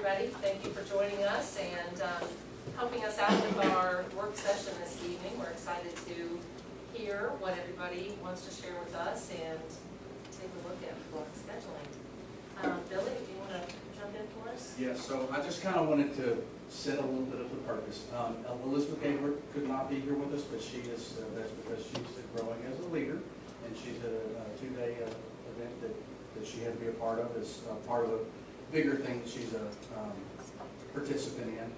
everybody. Thank you for joining us and helping us out with our work session this evening. We're excited to hear what everybody wants to share with us and take a look at block scheduling. Billy, do you want to jump in for us? Yeah, so I just kind of wanted to set a little bit of the purpose. Elizabeth Gabriel could not be here with us, but she is, that's because she's growing as a leader, and she's at a two-day event that she had to be a part of as part of a bigger thing that she's a participant in.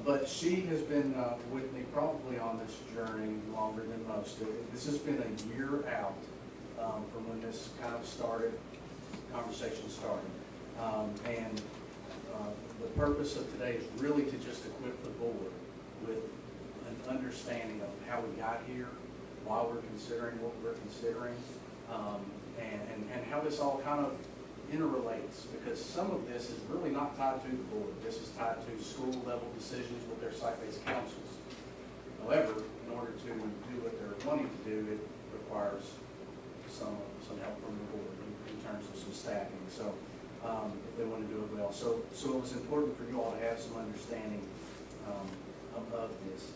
But she has been with me probably on this journey longer than most. This has been a year out from when this kind of started, conversation started. And the purpose of today is really to just equip the board with an understanding of how we got here, why we're considering what we're considering, and how this all kind of interrelates, because some of this is really not tied to the board. This is tied to school level decisions with their site-based councils. However, in order to do what they're wanting to do, it requires some help from the board in terms of some staffing. So if they want to do it well. So it was important for you all to have some understanding of this.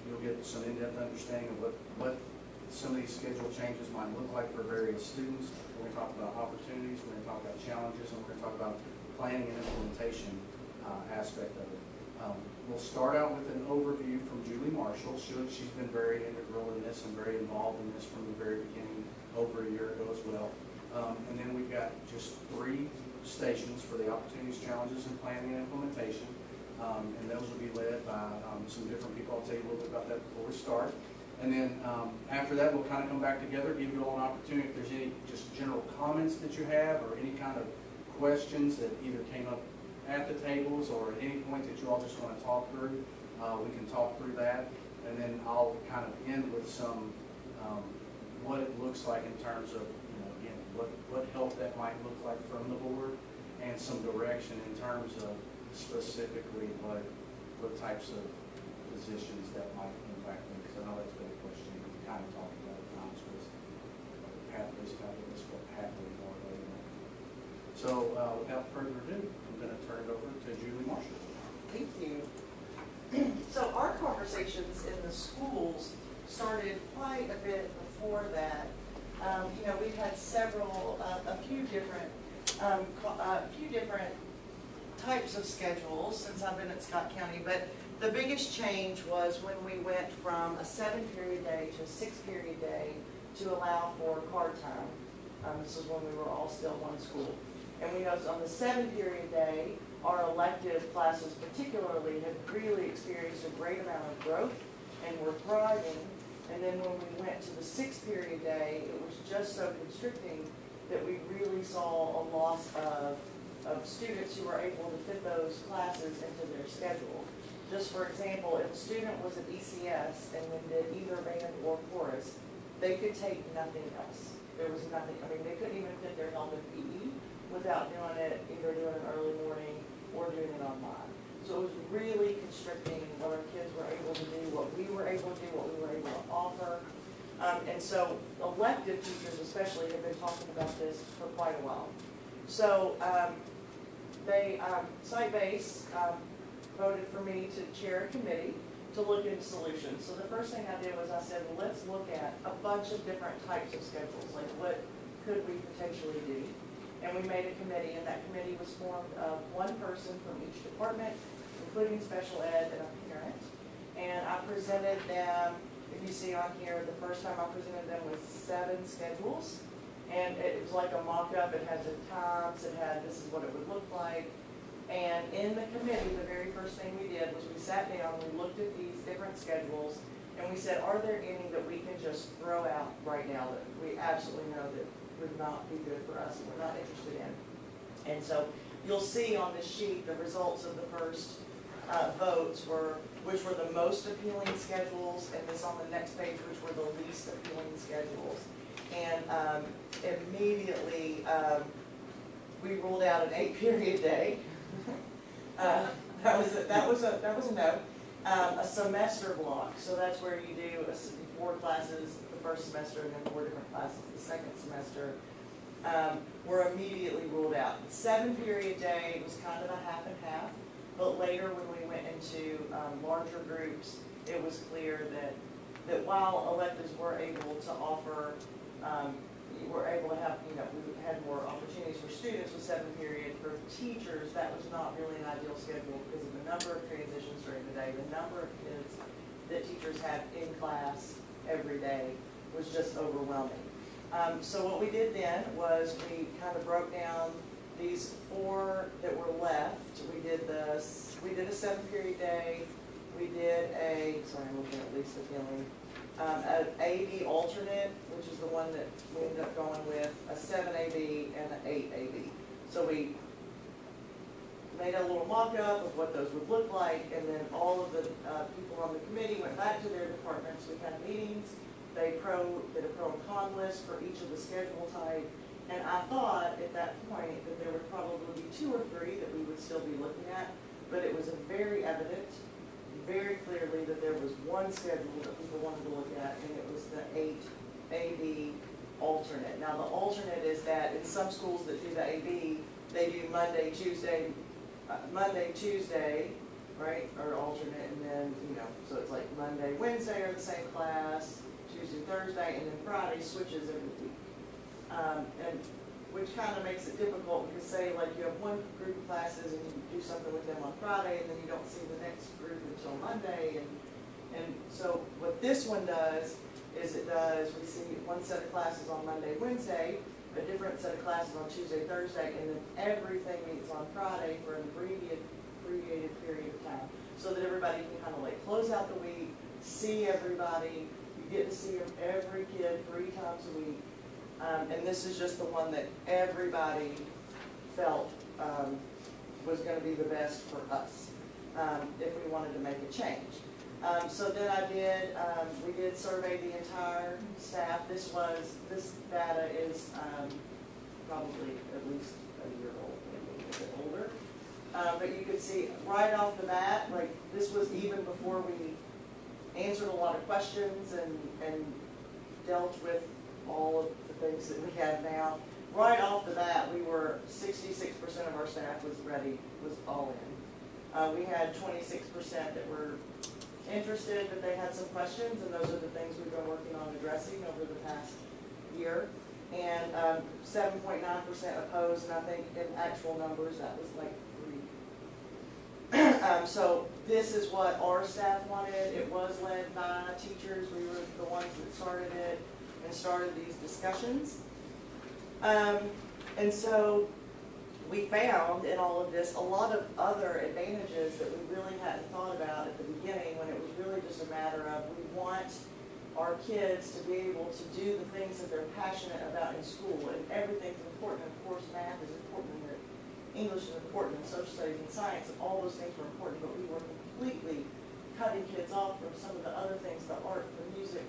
You'll get some in-depth understanding of what some of these schedule changes might look like for various students. We're going to talk about opportunities, we're going to talk about challenges, and we're going to talk about planning and implementation aspect of it. We'll start out with an overview from Julie Marshall. She's been very integral in this and very involved in this from the very beginning over a year ago as well. And then we've got just 3 stations for the opportunities, challenges, and planning and implementation. And those will be led by some different people. I'll tell you a little bit about that before we start. And then after that, we'll kind of come back together, give you all an opportunity if there's any just general comments that you have or any kind of questions that either came up at the tables or at any point that you all just want to talk through. We can talk through that. And then I'll kind of end with some what it looks like in terms of, again, what help that might look like from the board and some direction in terms of specifically what types of positions that might impact them. Because I know that's been a question we kind of talked about at times was pathways, what pathways are they. So without further ado, I'm going to turn it over to Julie Marshall. Thank you. So our conversations in the schools started quite a bit before that. We've had a few different types of schedules since I've been at Scott County, but the biggest change was when we went from a 7-period day to a 6-period day to allow for card time. This is when we were all still one school. And we noticed on the 7-period day, our elective classes particularly had really experienced a great amount of growth and were thriving. And then when we went to the 6-period day, it was just so constricting that we really saw a loss of students who were able to fit those classes into their schedule. Just for example, if a student was at ECS and then did either band or chorus, they could take nothing else. There was nothing, they couldn't even fit their helmet PE without doing it, either doing it early morning or doing it online. So it was really constricting what our kids were able to do, what we were able to do, what we were able to offer. And so elective teachers especially have been talking about this for quite a while. So site-based voted for me to chair a committee to look into solutions. So the first thing I did was I said, well, let's look at a bunch of different types of schedules, like what could we potentially do? And we made a committee, and that committee was formed of one person from each department, including special ed and a parent. And I presented them, if you see on here, the first time I presented them with 7 schedules. And it was like a mock-up. It had the times, it had this is what it would look like. And in the committee, the very first thing we did was we sat down, we looked at these different schedules, and we said, are there any that we can just throw out right now that we absolutely know that would not be good for us and we're not interested in? And so you'll see on this sheet the results of the first votes which were the most appealing schedules, and this on the next page, which were the least appealing schedules. And immediately we ruled out an 8-period day. That was a no. A semester block, so that's where you do 4 classes the first semester and then 4 different classes the second semester. were immediately ruled out. The 7-period day was kind of a half and half, but later when we went into larger groups, it was clear that while electives were able to offer, we were able to have, we had more opportunities for students with 7-period. For teachers, that was not really an ideal schedule because of the number of transitions during the day, the number of kids that teachers had in class every day was just overwhelming. So what we did then was we kind of broke down these 4 that were left. We did a 7-period day. We did sorry, I'm looking at Lisa Gilling, an AB alternate, which is the one that we ended up going with, a 7AB and an 8AB. So we made a little mock-up of what those would look like, and then all of the people on the committee went back to their departments. We had meetings. They did a pro and con list for each of the schedule type, and I thought at that point that there would probably be 2 or 3 that we would still be looking at, but it was very evident, very clearly that there was one schedule that people wanted to look at, and it was the 8AB alternate. Now the alternate is that in some schools that do the AB, they do Monday, Tuesday, right, or alternate, and then, so it's like Monday, Wednesday are the same class, Tuesday, Thursday, and then Friday switches every week. And which kind of makes it difficult because say like you have one group of classes and you do something with them on Friday and then you don't see the next group until Monday. And so what this one does is we see one set of classes on Monday, Wednesday, a different set of classes on Tuesday, Thursday, and then everything meets on Friday for an abbreviated period of time so that everybody can kind of like close out the week, see everybody. You get to see every kid 3 times a week. And this is just the one that everybody felt was going to be the best for us if we wanted to make a change. So then we did survey the entire staff. This data is probably at least a year old, maybe a bit older. But you could see right off the bat, like this was even before we answered a lot of questions and dealt with all of the things that we have now. Right off the bat, we were 66% of our staff was all in. We had 26% that were interested, but they had some questions, and those are the things we've been working on addressing over the past year. And 7.9% opposed, and I think in actual numbers that was like 3. So this is what our staff wanted. It was led by teachers. We were the ones that started it and started these discussions. And so we found in all of this a lot of other advantages that we really hadn't thought about at the beginning, when it was really just a matter of we want our kids to be able to do the things that they're passionate about in school, and everything's important. Of course, math is important, and English is important, and social studies and science, and all those things were important, but we were completely cutting kids off from some of the other things, the art, the music,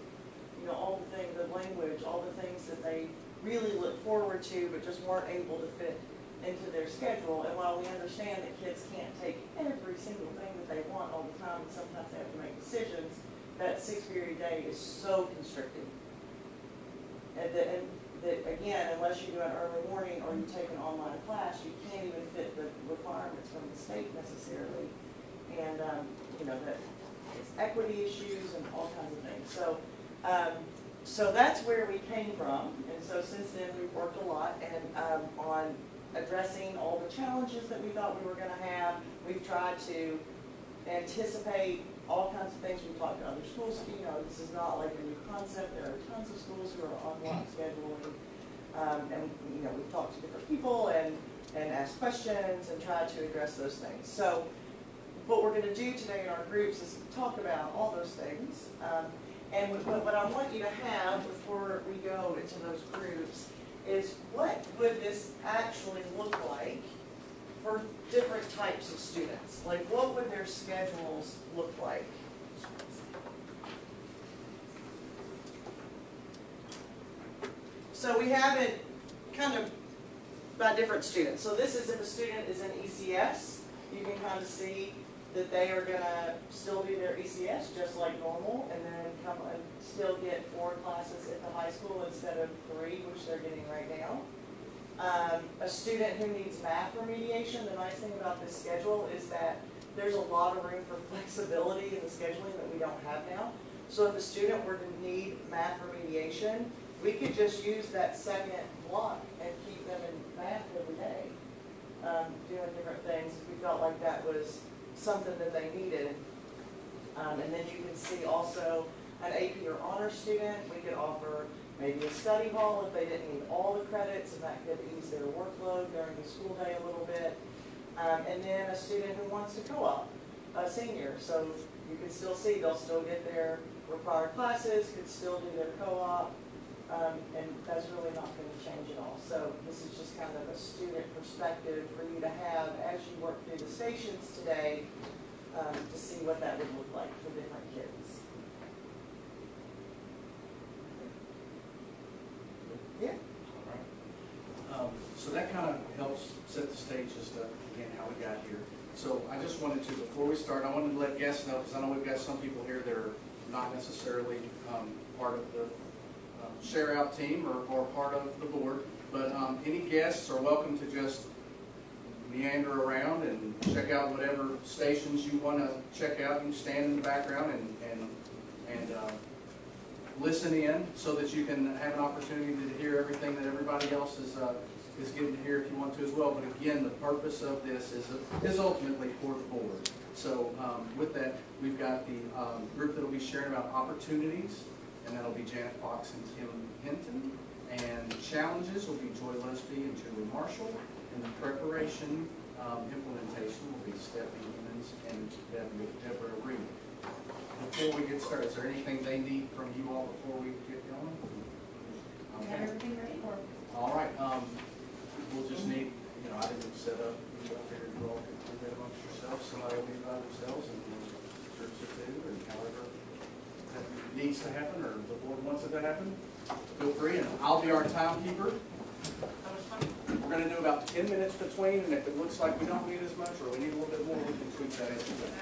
all the things, the language, all the things that they really look forward to, but just weren't able to fit into their schedule. And while we understand that kids can't take every single thing that they want all the time, and sometimes they have to make decisions, that 6-period day is so constricting. And that again, unless you do an early morning or you take an online class, you can't even fit the requirements from the state necessarily. And, that it's equity issues and all kinds of things. So that's where we came from, and so since then we've worked a lot on addressing all the challenges that we thought we were going to have. We've tried to anticipate all kinds of things. We've talked to other schools. This is not like a new concept. There are tons of schools who are on block scheduling, and we've talked to different people and asked questions and tried to address those things. So what we're going to do today in our groups is talk about all those things. And what I want you to have before we go into those groups is what would this actually look like for different types of students? Like what would their schedules look like? So we have it kind of by different students. So this is if a student is in ECS, you can kind of see that they are going to still do their ECS just like normal, and then come and still get 4 classes at the high school instead of 3, which they're getting right now. A student who needs math remediation, the nice thing about this schedule is that there's a lot of room for flexibility in the scheduling that we don't have now. So if a student were to need math remediation, we could just use that second block and keep them in math every day, doing different things. We felt like that was something that they needed. And then you can see also an AP or honor student, we could offer maybe a study hall if they didn't need all the credits, and that could ease their workload during the school day a little bit. And then a student who wants to co-op, a senior, so you can still see they'll still get their required classes, could still do their co-op, and that's really not going to change at all. So this is just kind of a student perspective for you to have as you work through the stations today, to see what that would look like for different kids. Yeah. So that kind of helps set the stage as to, again, how we got here. So I just wanted to, before we start, I wanted to let guests know, because I know we've got some people here that are not necessarily part of the share out team or part of the board, but any guests are welcome to just meander around and check out whatever stations you want to check out. You can stand in the background and listen in so that you can have an opportunity to hear everything that everybody else is getting to hear if you want to as well. But again, the purpose of this is ultimately for the board. So with that, we've got the group that will be sharing about opportunities, and that'll be Janet Fox and Tim Hinton. And challenges will be Joy Lesby and Julie Marshall. And the preparation implementation will be Stephanie Emmons and Deborah Reed. Before we get started, is there anything they need from you all before we get going? We have everything ready for them. All right. We'll just need, I didn't set up, I figured you all could do that amongst yourselves. Somebody will be by themselves and groups of two, and however that needs to happen or the board wants it to happen, feel free. And I'll be our timekeeper. We're going to do about 10 minutes between, and if it looks like we don't need as much or we need a little bit more, we can tweak that into it.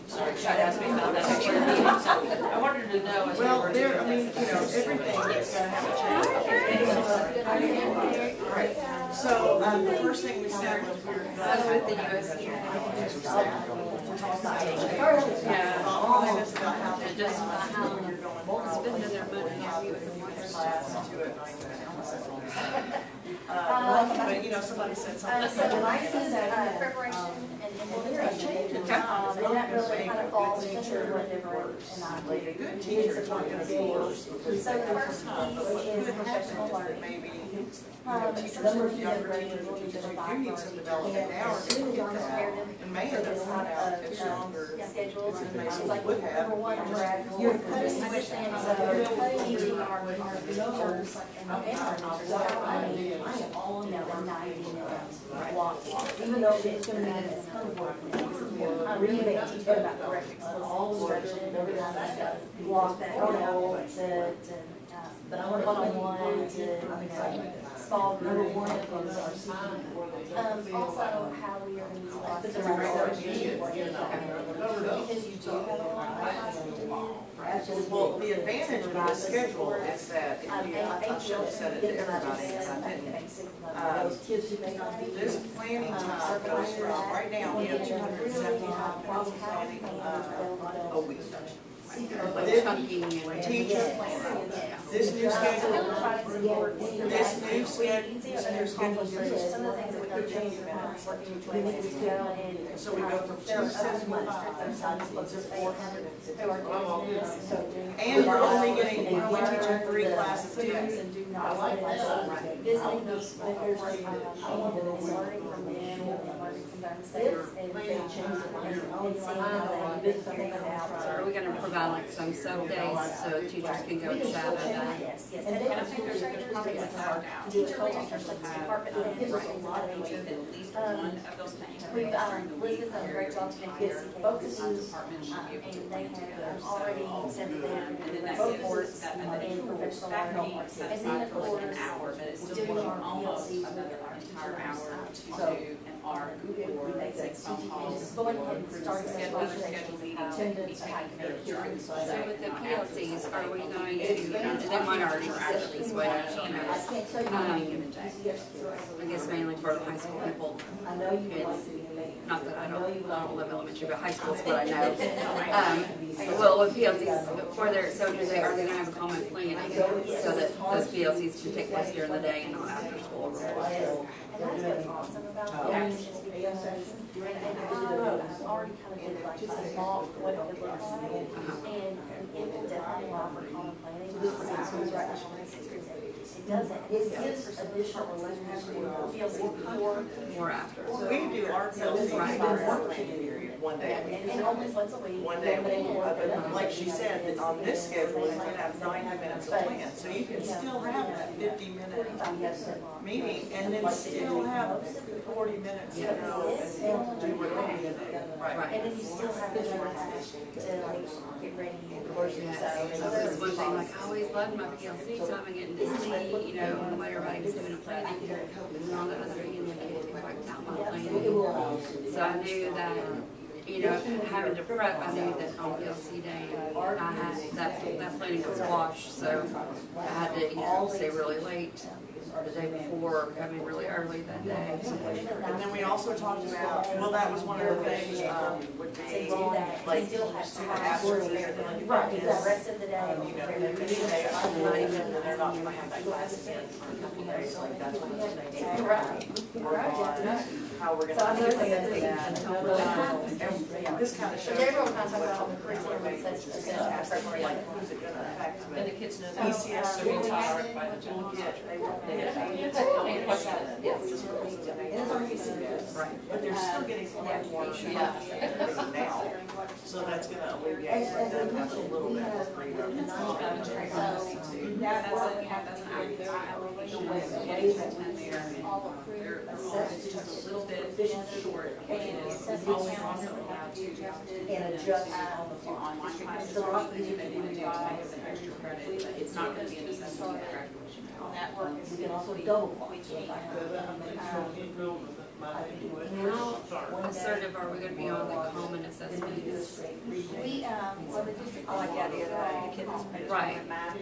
Sorry, should ask me about that. I wanted to know. Well, there, I mean, everything is going to have a change. Right. So the first thing we said was we were going to have the USC. Yeah. Remind us about how It just, you're going it's been in their budget. class to it. But somebody said something. So mine says preparation and implementation, and that really kind of falls into whatever, and I Like a good teacher is not going to be worse. So the first piece is professional learning. Maybe teachers Some or of you younger have teachers or graduated teachers with a who do need some development now are going to get that. And may end up finding out if they're younger schedules, than and they it's like, would have. number one, you're cutting understand, so teaching our teachers and without money, I am all in a 90-minute block. Even though it's gonna be a ton of work. Really make teaching about correct all instruction, every time I got block that role, and but I want one-on-one to small group. Also, how we are going to utilize the because you do have a lot of classes to do. Well, the advantage of the schedule is that if you, I should have said it to everybody, and I didn't. This planning time goes from, right now, we have 275 minutes of planning a week. Teacher planning. This new schedule, gives us 15 minutes for teacher planning. So we go from 275 to 450. And we're only teaching 3 classes a day. I like visiting those vendors, I want to learn from them and learning from Durham State, and they changed it, and see how they figure it out. So are we gonna provide like some sub days so teachers can go to shadow that? Yes, yes, and they I think there's probably a start out. do a co-teachers department, and it gives us a lot of With information. at least one of those things. We've, Elizabeth's done a great job to make this focuses, and they have already said that they're And going then to that both gives course us that and method. professional That learning. could be set And then aside of for like course, an hour, but it's still doing giving our almost PLCs another with entire our hour teachers. to So, do an arc or make phone calls. just going ahead and starting the Schedule conversation meetings, attendance, be how taken care of during the So day. with the PLCs, are we going to, they might already have this way, I can't tell you how many yes, I guess mainly for the high school people. I know you would like to be made. Not that I don't live elementary, but high school's what I know. Well, with PLCs, for their, so do they, are they gonna have a common planning so that those PLCs can take place during the day and not after school? And that's what's awesome about it, is because, and I've already kind of did like a mock what it would look like, and it will definitely allow for common planning. This is schools right now, in sixth grade, it doesn't, it gives additional PLC before. Or after? We do our PLC work period one day. And only once a week. One day a week, but like she said, that on this schedule, it's gonna have 90 minutes of plan, so you can still have that 50-minute meeting and then still have 40 minutes to go and do what we need to do. Right. And then you still have the time to like get ready and work Yeah, yourself. so that's one thing, like, I always loved my PLC time and getting to see, you know, when everybody was doing a planning. And then on the other hand, like, it wiped out my planning. So I knew that, you know, having to prep, I knew that on PLC day, I had, that planning was washed, so I had to either stay really late the day before, or come in really early that day. And then we also talked about, well, that was one of the things, would They be do that, like they still have student time. absences. Right, the rest of the day. You know, if they say I'm not even, and they're not gonna have that class again for a couple days, like that's one of the things. You're right. Work on how we're So I'm gonna looking at implement that. And this kind of shows. Gabriel kind of talked about all the curriculum and such, It's and gonna stuff. affect, like, who's it gonna affect, And but the kids know that. ECS So we taught by the will general. get, they won't get And question it, yes. Right. but they're still getting more now. So that's gonna alleviate for them, have a little bit of freedom. That's an All approved, They're assessed, just a little bit short, and it's always also allowed to and adjust on the fly. online classes, or anything that they want to do to make up an extra credit, but it's not gonna be a necessity for graduation at all. That work is, we can also double clock. How assertive are we gonna be on the common assessments? We, well, the district. I like the idea that the kids pay Right. And then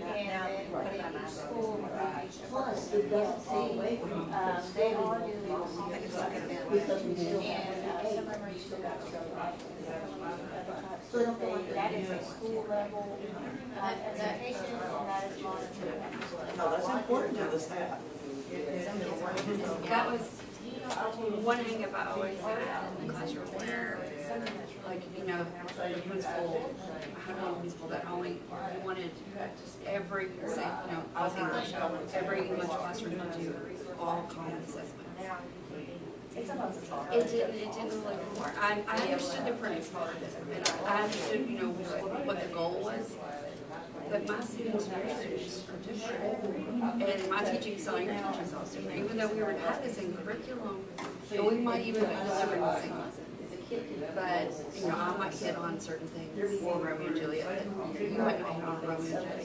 put it in each school, Plus, it doesn't take away from, they are doing because we still and have some of them are still got to go right. So they don't feel like That is a school level, education, and that is monitored. No, that's important to the staff. That was one hang up I always had in the classroom where, like, you know, the principal, I had one principal that only wanted every, say, you know, I was English, every English classroom to do all common assessments. It didn't really work. I understood the premise part of it, and I understood, you know, what the goal was. But my students are different, and my teaching style, your teaching style is different. Even though we were had the same curriculum, and we might even be delivering the same lessons. But, you know, I might hit on certain things for Romeo and Juliet that you might not hit on Romeo and Juliet.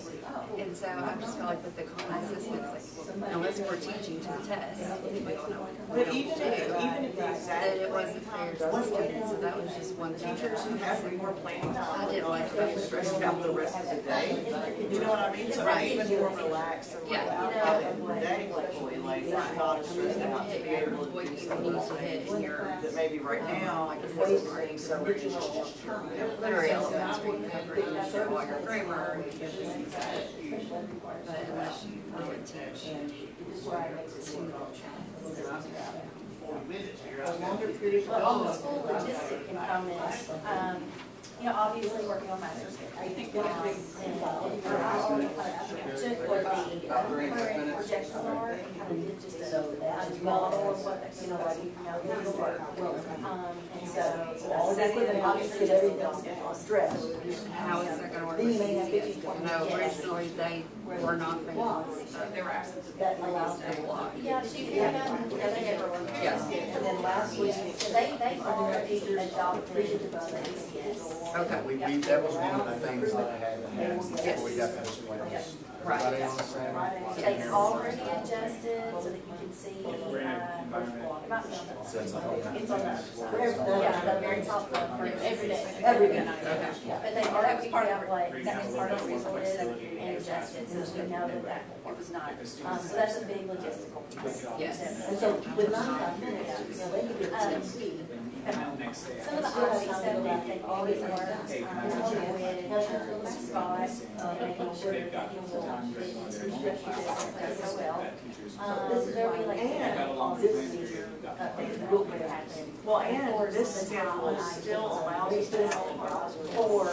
And so I just felt like with the common assessments, like, unless we're teaching to the test, we all know what But we even don't do. if the That exact it wasn't fair to the students, so that was just one thing. teachers who have more planning time, I didn't like don't that. stress about the rest of the day, you know what I mean? So Right. even more relaxed and Yeah. out at the day, hopefully, like, not as stressed out to be able to What do you something need to hit in your that maybe right now, like, it wasn't working, so we're just. literary elements where you cover all your grammar and things like that. But unless you really teach a longer period of school logistic components. you know, obviously working on master's degree. And I already kind of took what the current projections are and kind of did just a model of what, you know, like, these work. And so that's the obviously just a stress. How is that gonna work? Then you may have 50. No, originally they were not blocks. They were absent. That allows They block. Yeah, she did, Yes. And then last week, they already adopted the ACS. Okay. That was one of the things that I had before we got this plans. Everybody on the same? They already adjusted so that you can see, it might be on the, Says the whole thing. it's on the, yeah, the very top one for every day. every day. But they already figured out what, that was part of the result is and adjusted, so we know that that was not. So that's a big logistical piece. Yes. And so with 95 minutes, you know, they could get 10 speed. Some of the IC stuff that they always learn, with Scott, making sure that he will instruct so well. There'll be like. And this year, will be happening. Well, and this schedule still allows us to have 4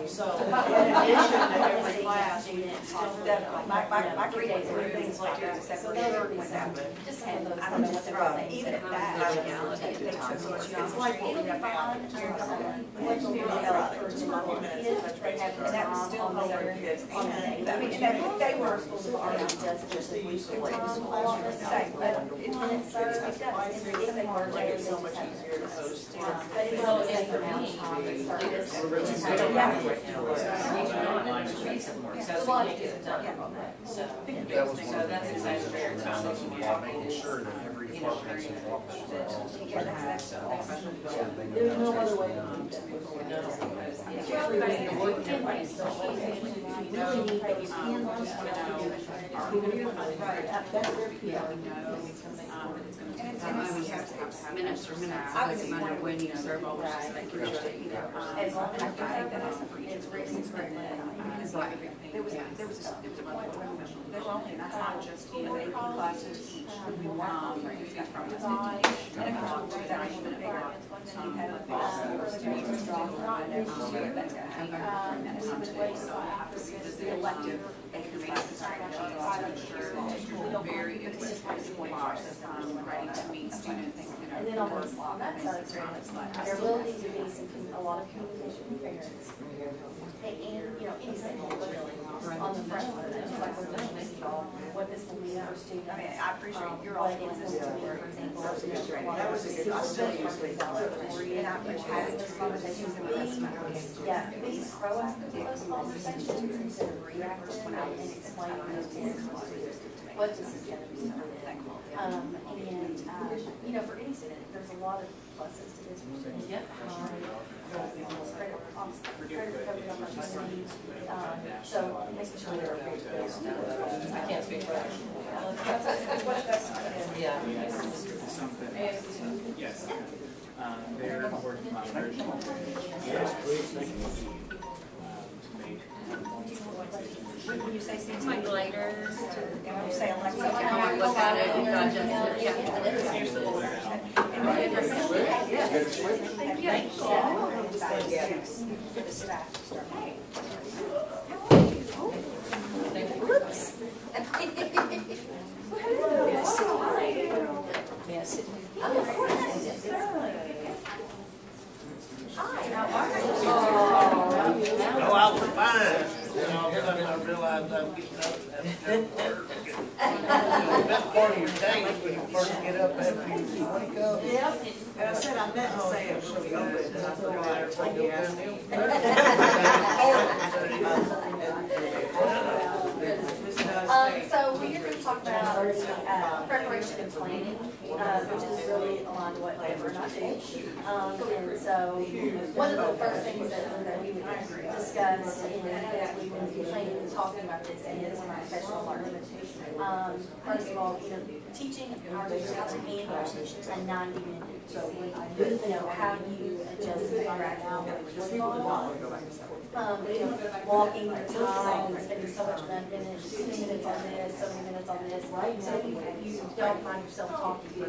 So in addition to every class, we can still definitely, my kids went through things like that, except for sure would happen. Just have those. I don't know, even at that, Reality. it's like what we have now. What you do for 2 minutes, And that was still other kids. And, I mean, and they were supposed to already just a week away. It's so much easier to understand. But it's all the same amount of time and service. It's a lot of different stuff on that, so. That was one So of the that's things exciting, very that I was exciting. making sure that every department's in office. There's no other way to do that. Really need those hands-on that's their PR. Minutes or minutes, it doesn't matter when you serve all this, just making sure that you know. As long as you take that it's written, Because like, there was a there were only not just, you know, AP classes each, we've got from this and if you're doing that, I should figure out some kind of students draw, that's gonna happen during that time too, so I have to see the elective classes are going to ensure that you're very, it's just basically ready to meet students, you know. And then on that side of things, there will need to be a lot of communication with parents. And, you know, any stakeholder really, on the front side of that, just like we're doing this, what this will mean for students. I mean, I appreciate you're what all it is to me, for example. That was a good, I still use it. And I appreciate having those conversations, yeah, be proactive in those conversations instead of reactive and explaining those parents what this is gonna be for them. You know, for any student, there's a lot of pluses to this for students. Credit recovery opportunities, so making sure they're. I can't speak for that. Yes. They're working on original. Yes, please, thank you. When you say things like later, And when you say elective, I look at it and digest it, for the staff to start. Yes. No, I was fine. Then all of a sudden I realized I was getting up and the best part of your day is when you first get up after you wake up. Yep, and I said I meant to say it was really good, and I forgot everything you asked me. So we're going to talk about preparation and planning, which is really aligned to what we're not doing. And so one of the first things that we would discuss as we would be planning and talking about this is professional learning. First of all, you know, teaching our students how to handle a 90-minute you know, how do you adjust it right now? Walking your time, spending so much time in it, 2 minutes on this, so many minutes on this, so you don't find yourself talking for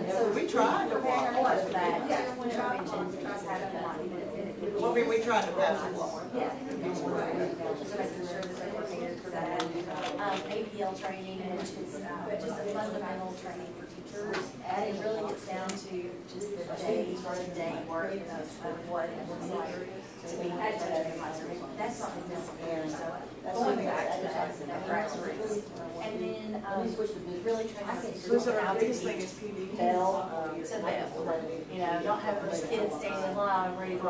so We tried to preparing walk. our lunch for that, when I mentioned, just having a line. Well, we tried to pass it along. Yeah. Just making sure that they're prepared for that. APL training, which is just a fundamental training for teachers. And it really gets down to just the day-to-day work of what it looks like to be a teacher in high school. That's something that's there, so going back to that grassroots. And then really trying to So our biggest thing is PD. bell to bell. You know, not having those kids standing in line ready to go.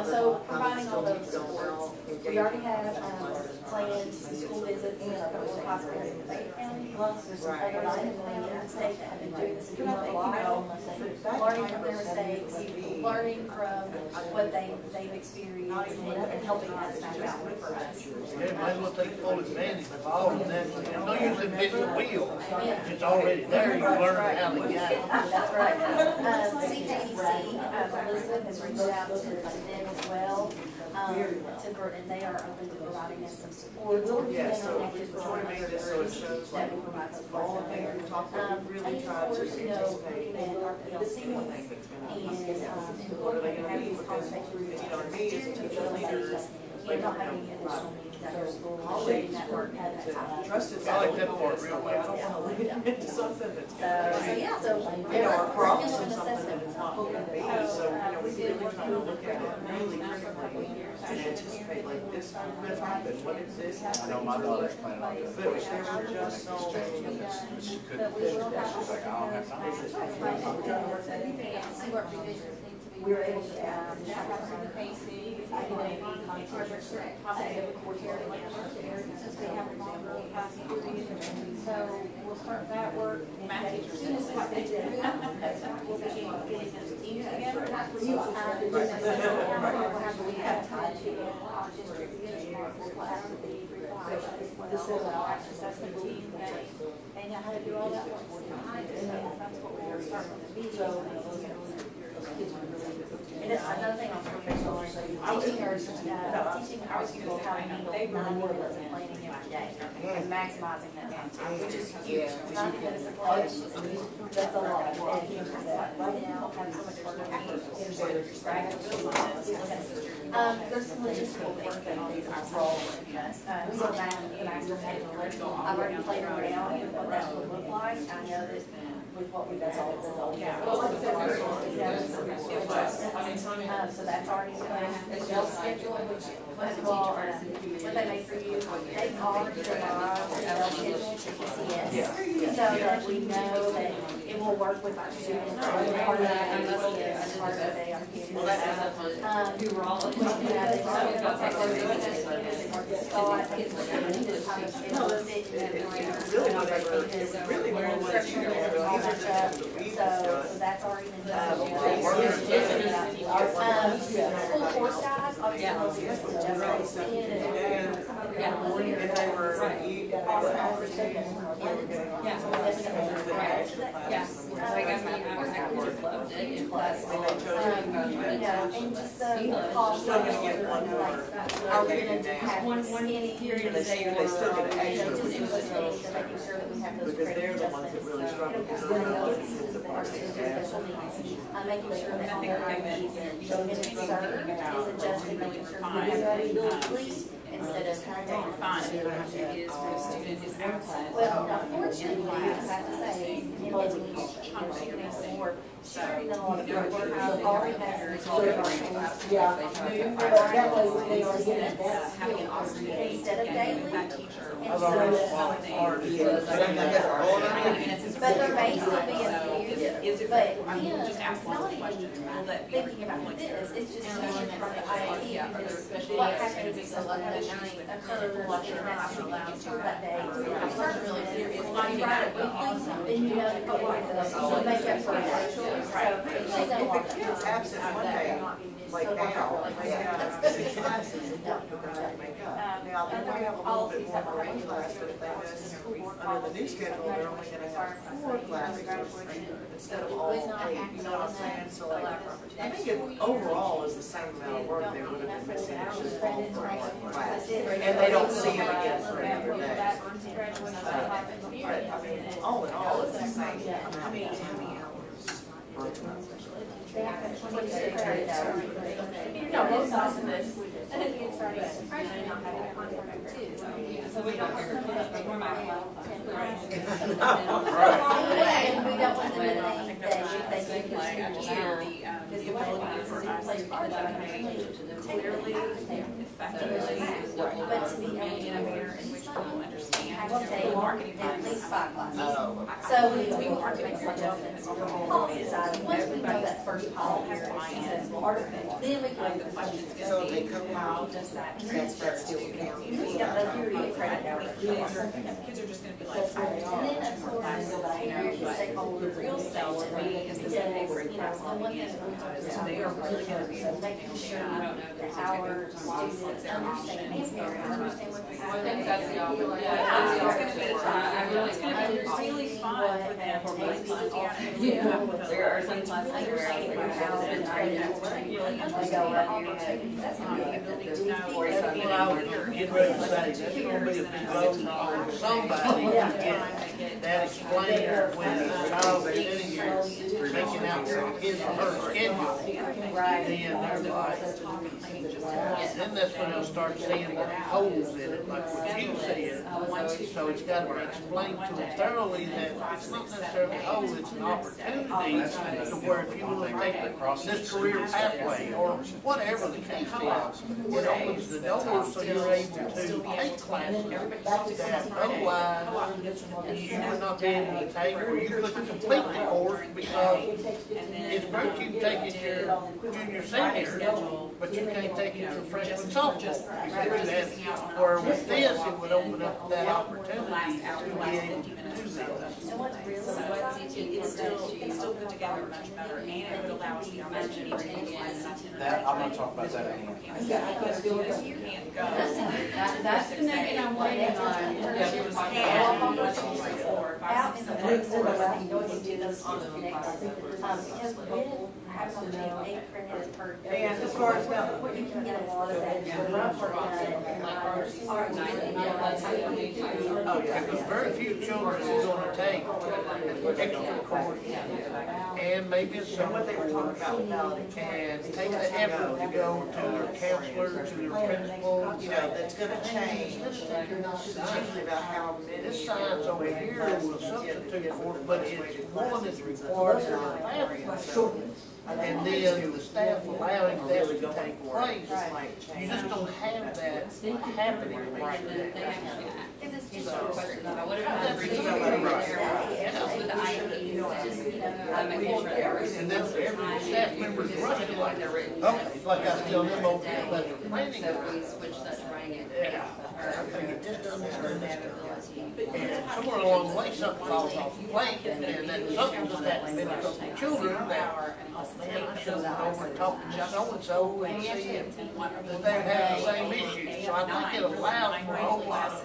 So providing all those supports. We already have planned some school visits in a couple of hospitals in Fayette County. There's some others in the state that have been doing this a while. Learning from their mistakes, learning from what they've experienced and helping us map out for us. Yeah, might as well take full advantage of all of that. No use in digital wheel. It's already there, you learn how to get it. That's right. CKDC, Elizabeth has reached out to them as well, and they are open to providing us some support. So we're Yeah, so connected with some we made other this so it groups shows that like will provide support. all the things we talked about, we really And of tried to course, you know, anticipate. looking at our PLCs and What are they gonna having need? these Because, conversations you know, me as a teacher leader, and not having additional meetings at our school, sharing that work at that time. trusted. I like that part real well. I don't wanna lead it into something that's. So, yeah, so. You know, our problems we're and doing an something assessment. that's not gonna be, so, you know, we really try to look at it really critically and anticipate like this could happen, what is this I happening? know my daughter's planning on doing But it. there were just so many. But she couldn't, she's like, I don't have time. See what revisions need to be. We were able to add. Since we have a longer class period, so we'll start that work. Math teachers. Soon as we get we'll be getting those teams together. We have tied to our district vision, we'll have to be required. This is our assessment team, they know how to do all that work. That's what we'll start with the video. And it's another thing on professional, teaching our people how to handle 9 minutes of planning every day and maximizing that downtime, which is huge. 9 minutes of planning, that's a lot. And right now, have so much work to do. There's some logistical things that all these are role in us. We go back and master table. I've already played around with what that would look like. I know that with what we've done. Yeah. So that's already in place. The shelf schedule, which was what they made for you, they are July, shelf schedule to PCS. So that we know that it will work with our students. Part of that is PCS and part of it are kids. Really, when we're watching So that's already been done. School course guys, obviously, those are just adjustments in and. if they were, And just the cost. Still gonna get one more. Are we gonna have one period of the day or? They still get an extra. Just making sure that we have those. Because they're the ones that really struggle. Our students with special needs, making sure that all their IEPs and minutes served is adjusted, making sure that we have weekly instead of. Fine, if the student is absent. Well, unfortunately, I have to say, in more, she's already done a lot of good work, she already has. Yeah. That way they are getting that Having an alternate instead of daily. that teacher. I've already fought hard to get. But there may still be a few But I'm then, just ask one not question, even will that be thinking about this, it's just teaching from the IEP, because what happens if someone has a night occurs in that school that day, it's not really serious. If you write it weekly, then you know the course, so make up for that. So, she's done a lot If of the kid's absent one day, like now, they have 6 classes that they're gonna have to make up. Now, they might have a little bit more for one class, but if they miss, under the new schedule, they're only gonna have 4 classes instead of all 8, you know what I'm saying? So like, I think it overall is the same amount of work they would have been missing, it's just all for one class. And they don't see it again for another day. But, I mean, all in all, it's the same. How many hours? They have 26 credit hours. No, both sides of this, and then get started, surprisingly not having a contract too. So we don't have to put up more money. And we don't want them to think that if they do I this just year, think the ability for us to communicate clearly, effectively, but to be able in a manner in which people understand, I will say, the marketing at least 5 classes. Oh. So we want to make some adjustments on the policy side. Once we know that first policy is part of it, then we can make the questions. So they come how out, does that that's still counting. Yeah, that's your credit hours. kids are just gonna be like, I And then of course, the stakeholders, real sell to me is the Sunday break class the on one the thing end. we So they are really gonna be able to making sure the hours, students understand, and parents understand what the. I think that's the option, Yeah, yeah, it's that's gonna the be, option. it's gonna be really fun for them to really sit down and sit down with There are some classes where I think how and I That's not the ability to know. Well, I was getting ready to say, that's gonna be a big load on somebody to get that explained when the child is sitting here making out his or her schedule. Then that's when they'll start seeing the holes in it, like what you said. So it's gotta be explained to them thoroughly that it's not necessarily a hole, it's an opportunity to where if you will take this career pathway or whatever the case is, it opens the door so you're able to take classes that otherwise you would not be able to take, or you could complete the course because it's great you can take it your junior, senior, but you can't take it your freshman, sophomore. You can do that, where with this, it would open up that opportunity to be able to do this. And what's really It's still put together much better, and it would allow us the opportunity to take That, I'm gonna talk about that again. You can't go. That's the thing I'm waiting on. Out in the woods in the last, you know, you do those on the connect, because we didn't have something 8 credits per. And as far as now, You can get a lot of that, rough work oh, yeah. Because very few children are gonna take an extra course and maybe And some what they were talking about and take the effort to go to their counselor, to their principal. you know, that's gonna change. It's usually about how many. This science over here will substitute for it, but it's one that's required for the pathway. And then the staff allowing that to take place. You just don't have that happening right now. Because it's just a question about what if we bring with the IEP, just, making sure that every And then every staff member's rushing like they're ready. Okay, like I was telling them over there about the planning. So we switch that to bring it. Yeah, I figured just done this, done this, done. And somewhere along the way, something falls off the plate, and then something just happened to a couple of children that, man, I should have over and talked to so-and-so and see if they're having the same issues. So I think it allows for a whole lot of,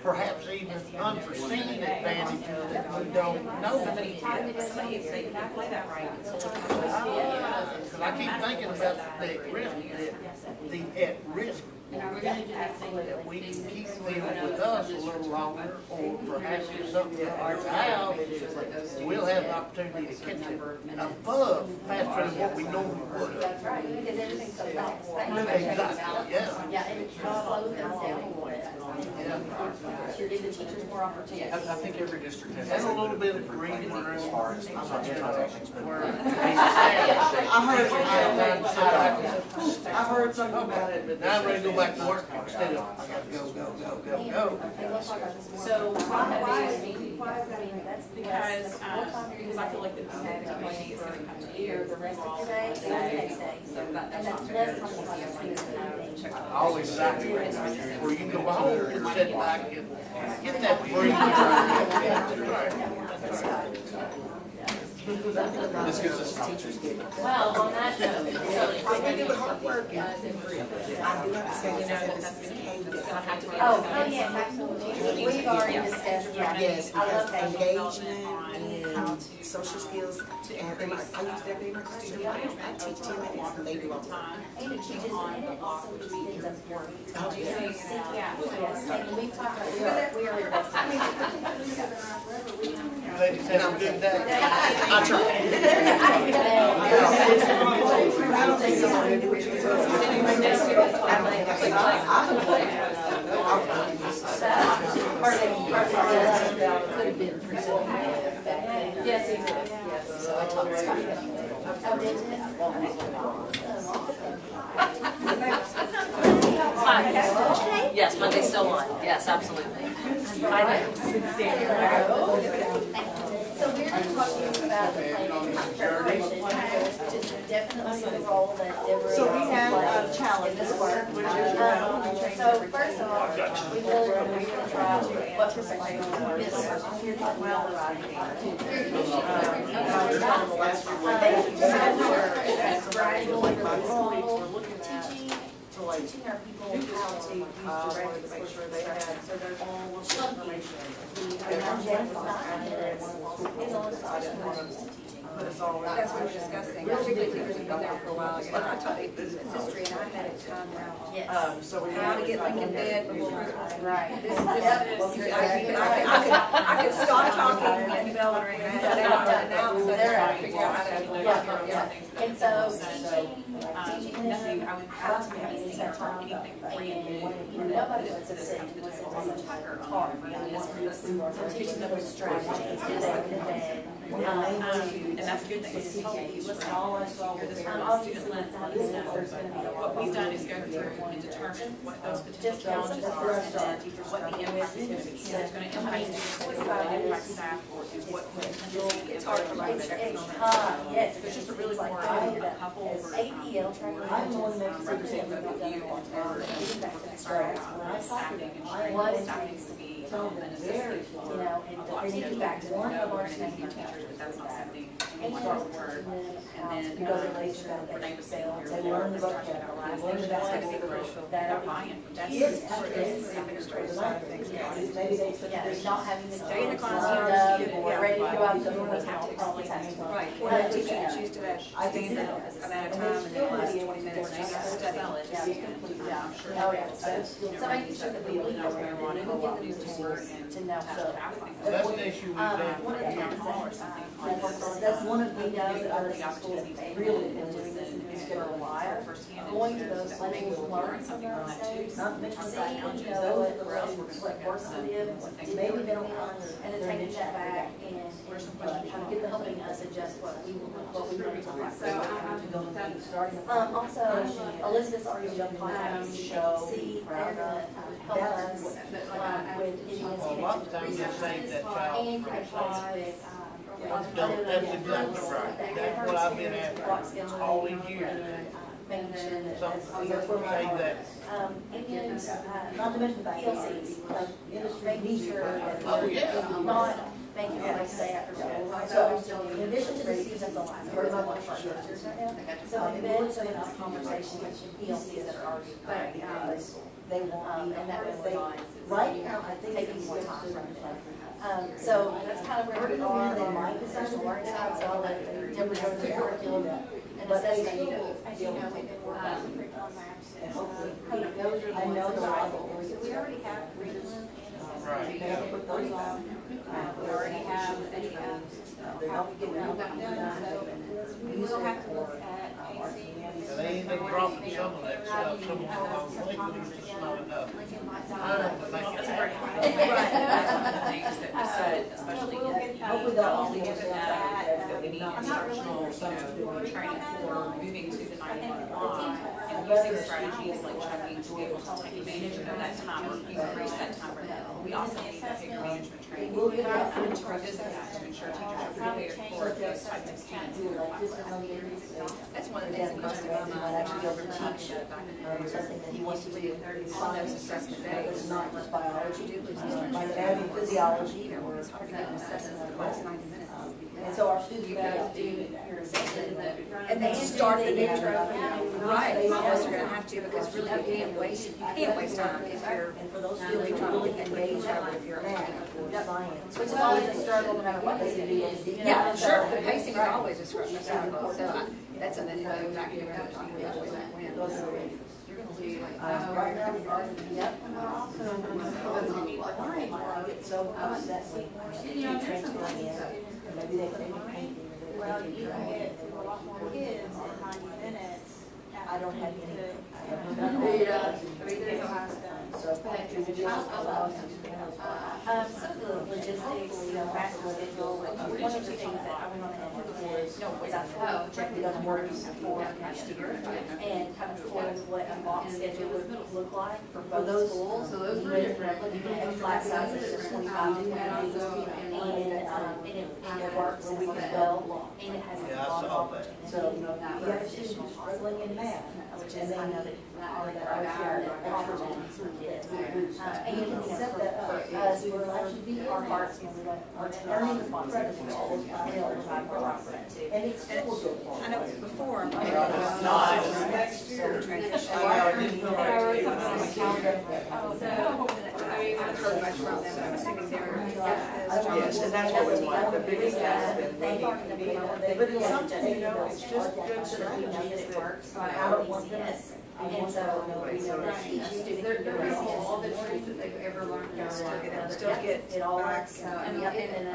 perhaps even unforeseen advantages that we don't know. If they can play that right. Because I keep thinking about the risk, the at-risk. And are we gonna do that thing That we can keep them with us a little longer, or perhaps if something goes out, we'll have the opportunity to catch it above faster than what we normally would. That's right, because everything's so fast. Exactly, yeah. Yeah, and it slows them down a little bit. You're giving the teachers more opportunities. I think every district has. And a little bit of breathing room. As far as, I'm not sure about things, but. I heard something about it, but. Now I'm ready to go back to work instead of, I gotta go. So, why is that? I mean, that's Because, what time do you because I feel like the community is gonna come to here the rest of the day, and the next day. And that's less complicated. I always say, before you go home, just sit back and get that breathe. This gives us teachers getting. Well, on that note, I do the hard work and I do have to say, Oh, yes, absolutely. We've already discussed, yeah. Yes, I love because that. engagement and social skills, and I use that in my classroom. I teach 10 minutes and they do all the time. And it teaches, and it also teaches them for me. Oh, yes. Yes, and we've talked about, we are investing. You ladies have a good day. I try. I don't think somebody do what Could have been presented. yes, he did, yes. So I talked to him. Oh, did Fine. Yes, Monday's still on, yes, absolutely. I know. So we're going to talk to you about the planning preparation, just definitely the role that Deborah. So we have plays challenges. in this work. So first of all, we really are going to try what perspective you miss. You're talking about the right thing. I think it's gradual, teaching our people how to use direct exposure to that, so they're all information. That's what we're discussing. Particularly if you've been there for a while. You know, I taught business history and I had it timed out. Yes. So we How to get like in bed before Christmas. Right. I could stop talking and the bell would ring. I had that out and out, so then I figure out how to. Yeah. And so teaching Nothing, them I would how have to to have anything that or time, anything and brand new. nobody wants to sit and listen to such hard. So teaching them strategies that they can And that's a good thing. Is listen, all I saw was obviously what we've done is go through and determine what those potential challenges are, and then what the impact is going to be. So it's going to impact students, it's going to impact staff, or what it's hard to write that economic. yes, There's just a really more a couple of APL training. representative of you and concerned about staffing and What staffing needs to be an assistant. You know, and thinking back to one of our We're going to need teachers, but that's not something we want to word. And then Renee was saying here, they learn the vocabulary, that's going to be crucial. That buy-in from teachers, the administrative side of things. Yeah, not having the. Stay in the classroom, Get ready to go out the door, what's happening, what's happening. Right, well, the teacher gets used to that standard amount of time and then last 20 minutes, and they got to study. Yeah, I'm sure. Oh, yeah, so making sure that we lead them, and we give them the tools to know how. That's an issue we've had. One of the things that's one of the things that other schools have really been doing this is for a while. Going to those schools, learn from their mistakes, seeing, you know, what works for them, maybe they don't want, and then taking that back and helping us adjust what we want to like. Also, Elizabeth's already done podcasts, see, they're gonna help us with idioms Well, a lot of times they save that child and from comply with, That's exactly right. That's what I've been at all these years. making sure that. Some people say that. And, not to mention the PLCs, like, making sure that Oh, we're yeah. not making them stay after school. So, in addition to the seasons of life, we're going to our teachers right now. So, embed some of this conversation with PLCs that are already they won't, and that way they, right now, I think taking more time from them. So that's kind of where we are on my professional learning side, so I'll let Deborah go to the curriculum and assessment. As you know, we've been working on curriculum maps. And hopefully, I know the Bible. So we already have curriculum and assessment. Right. We already have we will have to look at AC. And they end up dropping some of that stuff, some of them on Lincoln, it's just not enough. I don't think it's right. Things that we said, especially in Hopefully they'll all be given that we need instructional, training for moving to the 911 and using strategies like checking to be able to take advantage of that time or increase that time for them. We also need to figure management training. We'll get that To from revisit that, to ensure teachers are prepared for those types of students. That's one of the things that goes through my mind. I remember teaching something that he wants to do. on those assessment days. It's not just biology, like anatomy, physiology, or It's hard to get an assessment in the last 90 minutes. and so our students You gotta gotta do do your assessment and then start the new Right, most are gonna have to, because really you can't waste time if you're And for those not students really who trying really to engage engage with your math or science. Which is always a struggle no matter what they do. Yeah, sure, the pacing is Right. always a struggle, so that's something that goes back to your other talking about always that win. Those are interests. You're gonna do like, Right now, yep. I get so upset when I transfer in, and maybe they can paint. Well, you can get a lot more kids in 90 minutes. I don't have any. I have Yeah, none. I mean, there's a lot. So, just allow us to expand those. Some of the logistics, back to schedule, one of the things that I went on and was I checked the orders for next year and kind of told what a block schedule would look like for both those schools. So those were With different. looking at class sizes of 25 to 50, and it works Where we can well, go. and it has a Yeah, I lot of saw that. opportunity. So, you have a student who's struggling in math, Which and is, I know that are that that are extra opportunities for kids. And you can set that up For as us, we're actually our hearts and are earning the credit for all those and it'll provide for our friend too. And it's still will go I know before, it was Nice. not next year. Transition. I didn't know And I wrote it something on my was- calendar. So, I mean, I've heard much from them, I'm assuming they're. Yes, and that's what we want, the biggest aspect. They've already been able to. But it's something, you know, it's just good So that we know that strategies it that. works by our ECS. And so we know that each student They're can do missing it. all the truth that they've ever learned. Still get It all back. works. And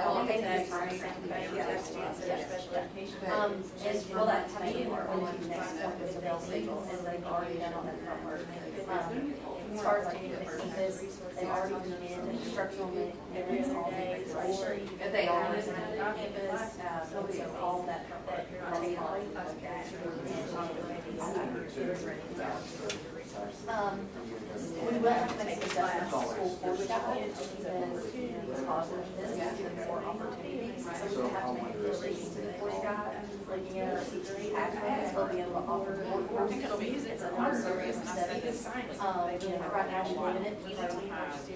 all of that is the same thing for their students that are special education. And will that be more on the next point with the bell schedule, as they've already done all that front work. As far as like campus, they've already done in instructional minutes all day, so I sure you can. They are. Campus, so all that front work. We will have to make some adjustments to school board guide, because positiveness is more opportunities. So we have to make additions to the board guide, looking at our teachers' pathways, they'll be able to offer more courses. It's a hard series of studies. Right now, we're limited, we have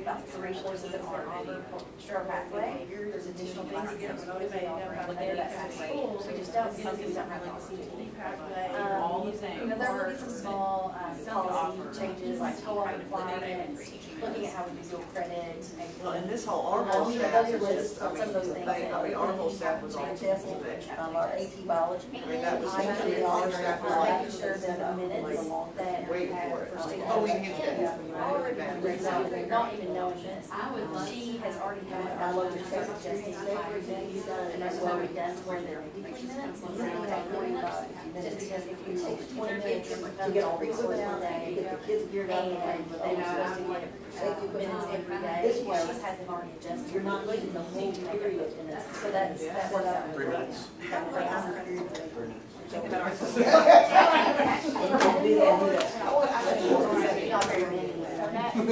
about 3 courses that are offered for Sure Pathway. There's additional things to get them motivated, how to get that to school, we just don't, some things don't have a CTE pathway. There will be some small policy changes, like co-op requirements, looking at how we do dual credit. And this whole Arnold staff is just, I Some of those mean, things. I mean, Arnold staff was on Test, full day. our AT biology. I mean, that was I actually actually our staff was like, Making sure that the minutes that we waiting have for it. for students. Oh, we need that. Already done great job, not even knowing this. She has already done it. I looked at several testing He's done, and that's already done where they're 50 minutes, and now we take 45. Just because if you take 20 minutes to get all these resources out, a day, to get the kids geared up. and they know how to get minutes every day, This way, she's had them already adjusted. you're not getting the whole period in it. So that works out. 3 minutes. Think about our. Not very many. It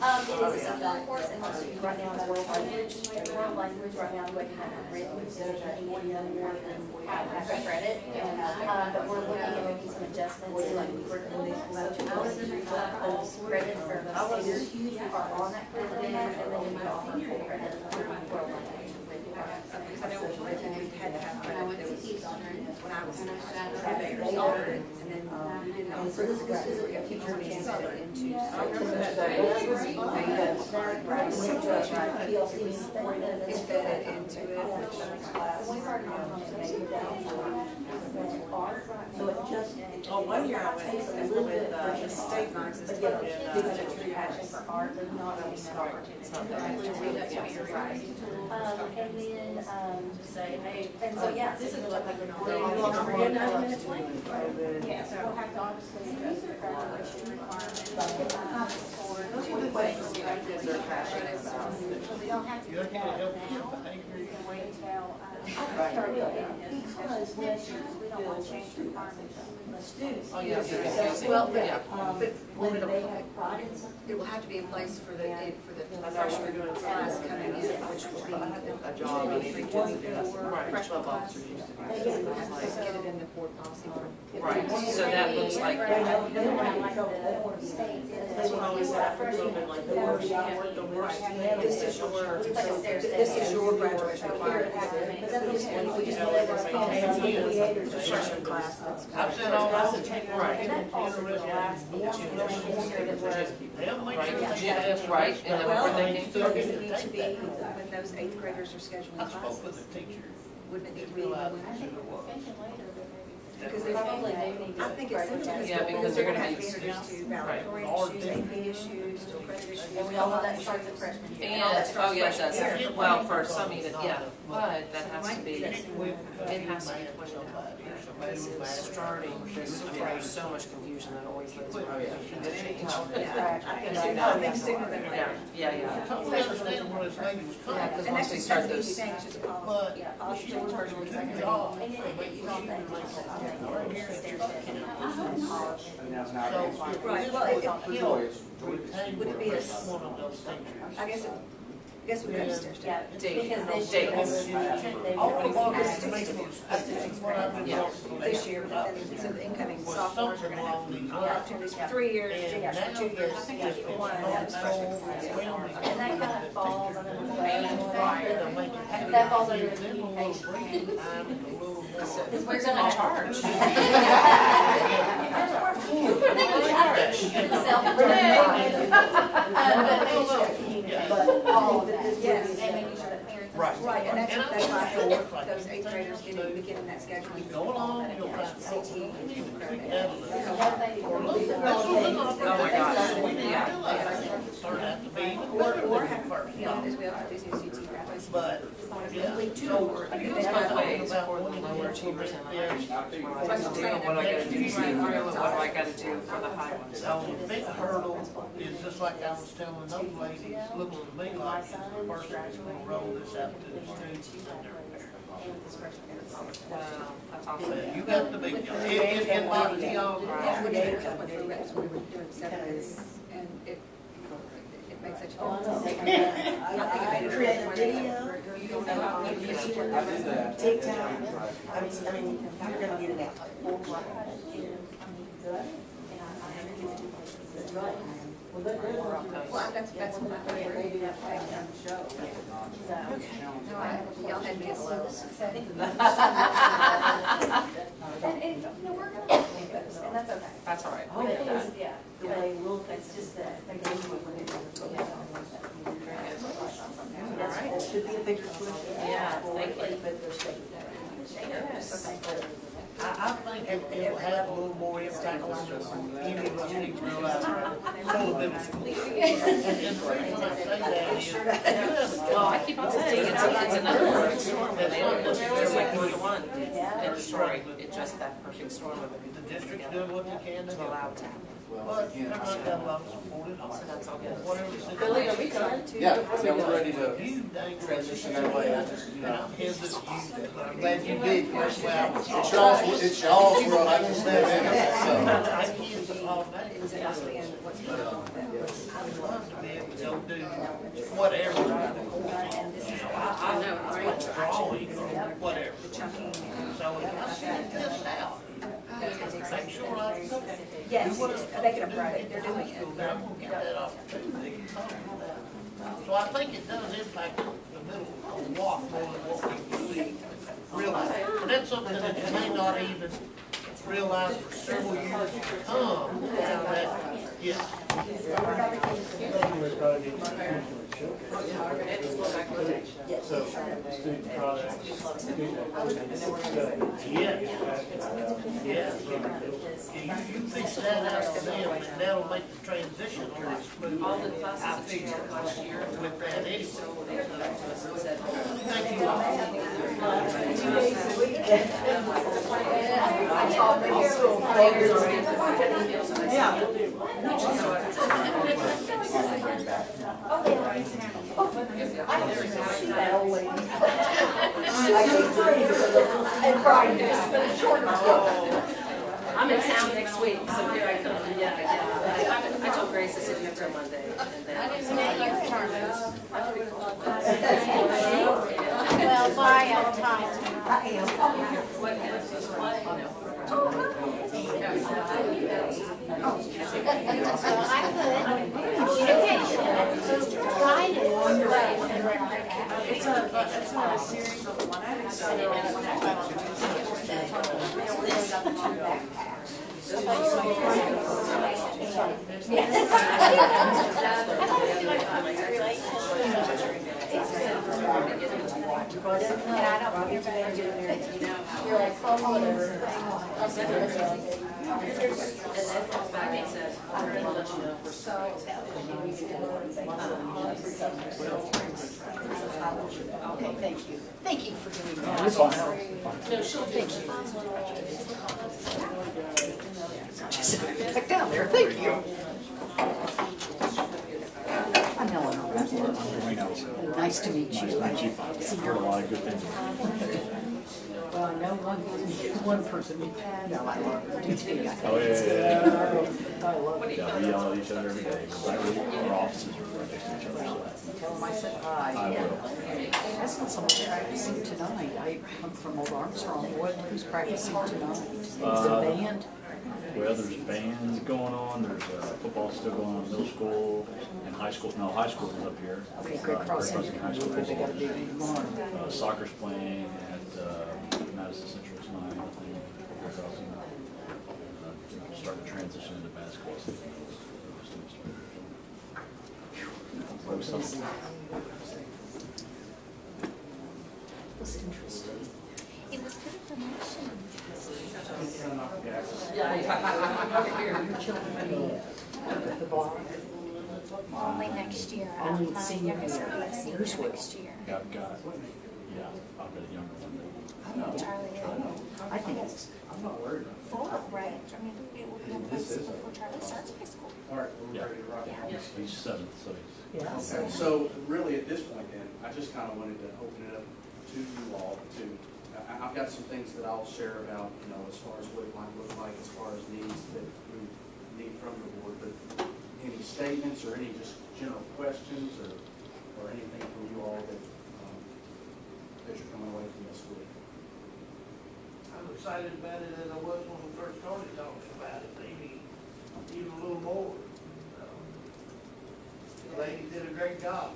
is a supplemental course, and also you right now it's world language right now, the way you have it written, so there's more than half credit. But we're looking at making some adjustments, like we're going to those credit for the standards are on that curriculum, and then we offer full credit for world language. I know we had to have credit that was when I was there, and then we didn't know. So this is a teacher We chance. put it into. It's fed into it. So it just. Oh, one year I went with the state nurses in Passion for art, but not only that opportunity. And then, say, hey, and so, yeah, this is what like, we're 9 minutes late. Yeah, so we'll have to obviously address the graduation requirements. Those are the things that kids are passionate about. So we don't have to You're do gonna that help now, with the behavior. we can wait until, Because when We don't want to change the requirements. the students. Oh, yeah, Well, but, yeah, but when they have pride in something. it will have to be in place for the freshman class coming in, which will be A job, I need to do this. Right. freshman class. They get Let's get it in the board policy for. Right, so that looks like, That's what I always say, for children, like the worst, the worst. This is your graduation requirement. We just want to freshman class. I've said all that. right, and then Well, we're thinking, does it need to be when those eighth graders are scheduling I spoke classes? with the teacher. Wouldn't it need to be when? Because They they probably do need to. I think it's simple. Yeah, because they're gonna have be- to be introduced to Right. valedictorian issues, AP issues, to credit issues. And we all know that starts at freshman year. and, oh, yes, that's, well, for some even, yeah, but that has to be, it has to be pointed out. This is starting, there's so much confusion that always leads to change. I think sooner than later. Yeah. Totally understand where this lady was coming Yeah, from. because And once that's we just, start that's the those, thing, it's just a policy. But Yeah, she policy, works first for one, two second. jobs. And then you don't think Right, well, would it be a, One of those teachers. I guess we have to stairs Yeah, down. Date. because Date. All the they. ones that make it, that's what I've been Yeah. talking This year, but then, so the incoming sophomores are gonna have opportunities for 3 years, for 2 years, for 1, and that's freshman class. And that kind of falls under the main That that falls under the communication. because we're gonna charge. But all of that, Yes. and making sure that parents. Right. Right, and that's why I feel feel those eighth graders getting that schedule. Go along, you'll find CT, we need to credit. tweak that a little. One thing- Or look, that's what I'm not- Oh my gosh. We need to Yeah. realize, start out to be even Or better have, first. you know, as we have these new CT graduates. But, yeah. Complete 2 So, or. It goes both ways for the lower achievers and the high achievers. What do I gotta do to see through, and what do I gotta do for the high ones? so the big hurdle is just like I was telling those ladies, looks to me like the person that's gonna roll this out to the students and their parents. Wow, that's awesome. But you got the big, in my deal, Yeah, we did a couple of programs where we were doing seminars, and it made such a difference. I think it made a Create a difference video. where you don't know how to use it. TikTok, I mean, you're gonna get it out. Well, that's what I'm worried about. No, y'all had me at low. And, you know, we're gonna, and that's okay. That's all right. Yeah, They will, it's just that. that should be a bigger push. Yeah, thank you. But they're staying there. I think it will have a little more impact on any of us need to realize so the middle school. And the reason I say that is, Well, I keep on saying, it's another perfect storm, and they don't necessarily like what you want in Detroit. It's just that perfect storm of the district's doing what they can to to allow help. it to happen. But everybody's got a lot of support at So that's all good. whatever the Billy, are situation. we done? Yeah, we're ready to You dang transition that way. I just, And I'm hesitant to use that, but I'm glad you did, that's why I was. it's y'all's world, I just live in it, so. I can't just automatically. It was understand what's going on with that. I would love to be able to go do whatever in the course. You know, I know, it's drawing or whatever. So if I send this out, make sure I do Yes, what they can apply it, they're doing it. I'm gonna get that opportunity. So I think it does impact the middle a lot more than what we realize. And that's something that you may not even realize for several years to come, that, yeah. So, student products. Yeah. Yeah. You fix that out for them, and that'll make the transition a little smooth. All the classes that you took last year, With that anyway. said, Thank you all. I don't see that old lady. And Friday, it's been a shorter I'm in town next week, so here I come. Yeah. I told Grace I said you have till Monday. And then I didn't know you were charged. Yeah. Well, sorry, I'm tired. I am. What I could, communication, guidance. It's a series of one so You're like, oh, whatever. And then comes back and says, I'll let you know if we're sorry. Okay, thank you. Thank you for doing that. It's fine. No, she'll do it. Back down there, thank you. I'm Eleanor Rattler. Nice to meet you. Heard a lot of good things. Well, I know one person, no, I love her. Oh, yeah. I love it. Yeah, we yell at each other every day. Our offices are right next to each other. Tell them I said hi. I will. That's not someone practicing tonight. I come from Old Armstrong. Who's practicing tonight? Is it a band? Well, there's bands going on, there's football still going on in middle school and high school. No, high school is up here. Okay, Great Crossing. High School They got a football. big one. Soccer's playing at Madison Central tonight, I think. Great Crossing. Starting to transition into basketball season. That's interesting. It was good information. Your children at the block. Only next year. Only My senior youngest year. will be a senior Yours will. next year. Yeah, I've got a younger one. Charlie, I think it's, I'm not worried. full range. I mean, it will be a This is before Charlie starts high school. All right, we're Yeah. ready to rock. He's 7th, so he's. yeah, Okay, so really at this point then, I just kind of wanted to open it up to you all to, I've got some things that I'll share about, as far as what it might look like, as far as needs that we need from the board, but any statements or any just general questions or anything from you all that you're coming away from this with? I'm excited about it as I was when we first started talking about it, maybe even a little more. The lady did a great job.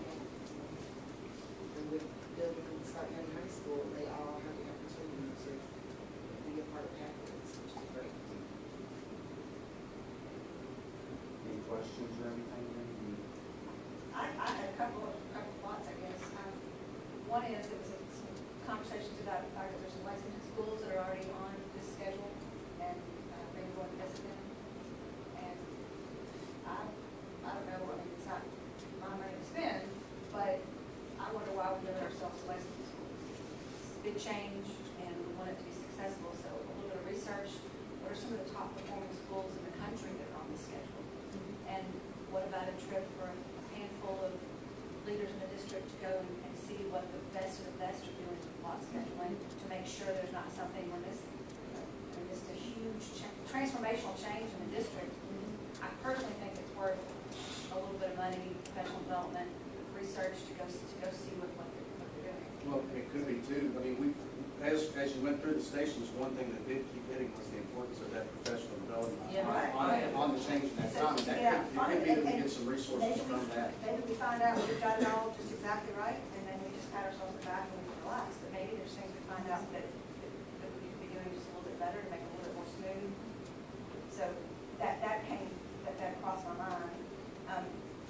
And with building starting in high school, they all have the opportunity to be a part of Pathways, which is great. Any questions or anything? I had a couple of thoughts, I guess. One is, there was some conversations about, there's some Lexington schools that are already on this schedule, and they were going to visit them. And I don't know, I mean, it's not my money to spend, but I wonder why we limit ourselves to Lexington schools. It's a big change, and we want it to be successful, so a little bit of research. What are some of the top performing schools in the country that are on the schedule? And what about a trip for a handful of leaders in the district to go and see what the best of the best are doing with block scheduling to make sure there's not something we're missing? I mean, it's a huge transformational change in the district. I personally think it's worth a little bit of money, professional development, research to go see what they're doing. Well, it could be too. I mean, as you went through the stations, one thing that did keep hitting was the importance of that professional development Yeah. on the change in that time. And that could be that we get some resources from that. Maybe we find out we've got it all just exactly right, and then we just pat ourselves on the back and we relax. But maybe there's things we find out that we could be doing just a little bit better to make it a little bit more smooth. So that crossed my mind.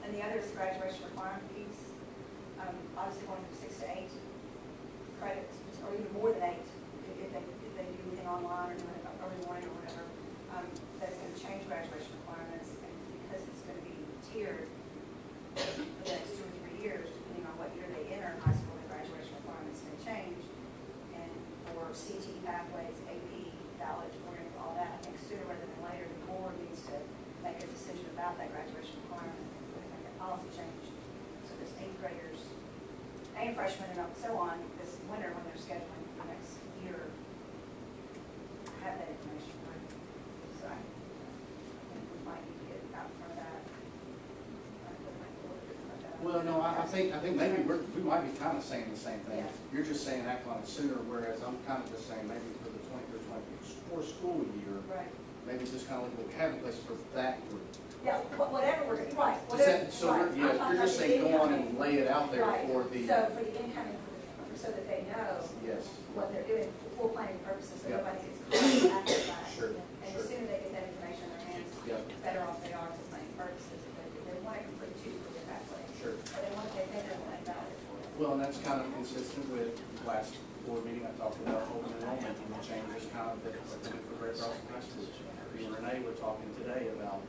And the other is the graduation requirement piece. Obviously going from 6 to 8 credits, or even more than 8, if they do anything online or doing it early morning or whatever. That's going to change graduation requirements, and because it's going to be tiered for the next 2 or 3 years, depending on what year they enter high school, the graduation requirements may change. And for CT pathways, AP, college, all that, I think sooner rather than later, the board needs to make a decision about that graduation requirement, make a policy change. So there's 8th graders and freshmen and so on this winter when they're scheduling have that information, right? So I think we might need to get out from that. Well, no, I think maybe we might be kind of saying the same thing. Yeah. You're just saying act on it sooner, whereas I'm kind of just saying maybe for the 24 school year, Right. maybe just kind of look at what we have in place for that group. Yeah, whatever we're, right, Is whatever. that, so, right. yeah, I'm you're just saying talking go about on the and lay it out there Right. for the, So for the incoming, so that they know yes, what they're doing for planning purposes, so Yeah. nobody gets caught after that. Sure, And sure. the sooner they get that information in their hands, Yeah. the better off they are for planning purposes. If they want to complete two for the pathway, sure. or they want to, they think they want to valid for it. Well, and that's kind of consistent with last board meeting, I talked about open enrollment and the changes kind of that are coming for Great Cross High School. Me and Renee were talking today about,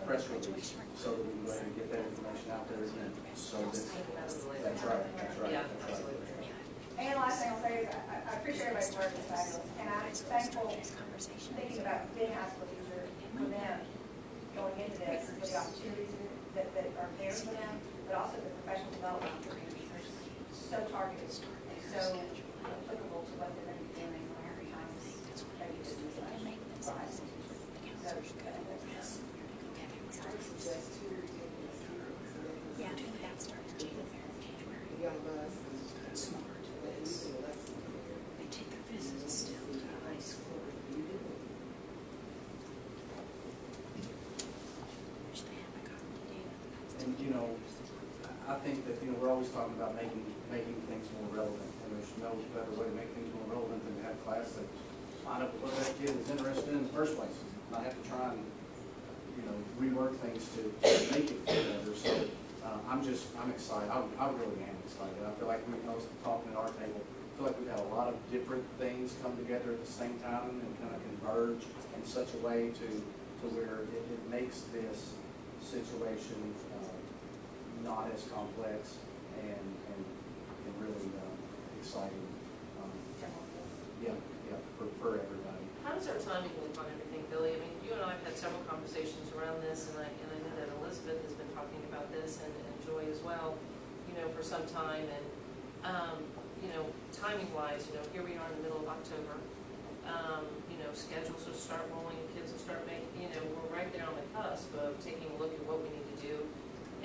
press release, so that we can go ahead and get that information out there again. So that's right, that's right, Yeah, that's right. absolutely. And last thing I'll say is I appreciate everybody's work, it's fabulous, and I'm thankful, thinking about being a high school teacher, for them, going into this, for the opportunities that are there for them, but also the professional development opportunities are so targeted, and so applicable to what they're going to be doing every time they get to this level. So, I would suggest two ridiculous students, so they can the young bus and smart, that we do a lesson here. They take their visits still to high school. And, you know, I think that, you know, we're always talking about making things more relevant, and there's no better way to make things more relevant than to have class that find out what that kid is interested in the first place, not have to try and, you know, rework things to make it better. So I'm excited. I really am excited. I feel like I was talking at our table. I feel like we've had a lot of different things come together at the same time and kind of converge in such a way to where it makes this situation not as complex and really exciting. Yeah, for everybody. How does our timing look on everything, Billy? I mean, you and I have had several conversations around this, and I know that Elizabeth has been talking about this, and Joy as well, you know, for some time, and, you know, timing-wise, you know, here we are in the middle of October, you know, schedules will start rolling, kids will start making, you know, we're right there on the cusp of taking a look at what we need to do,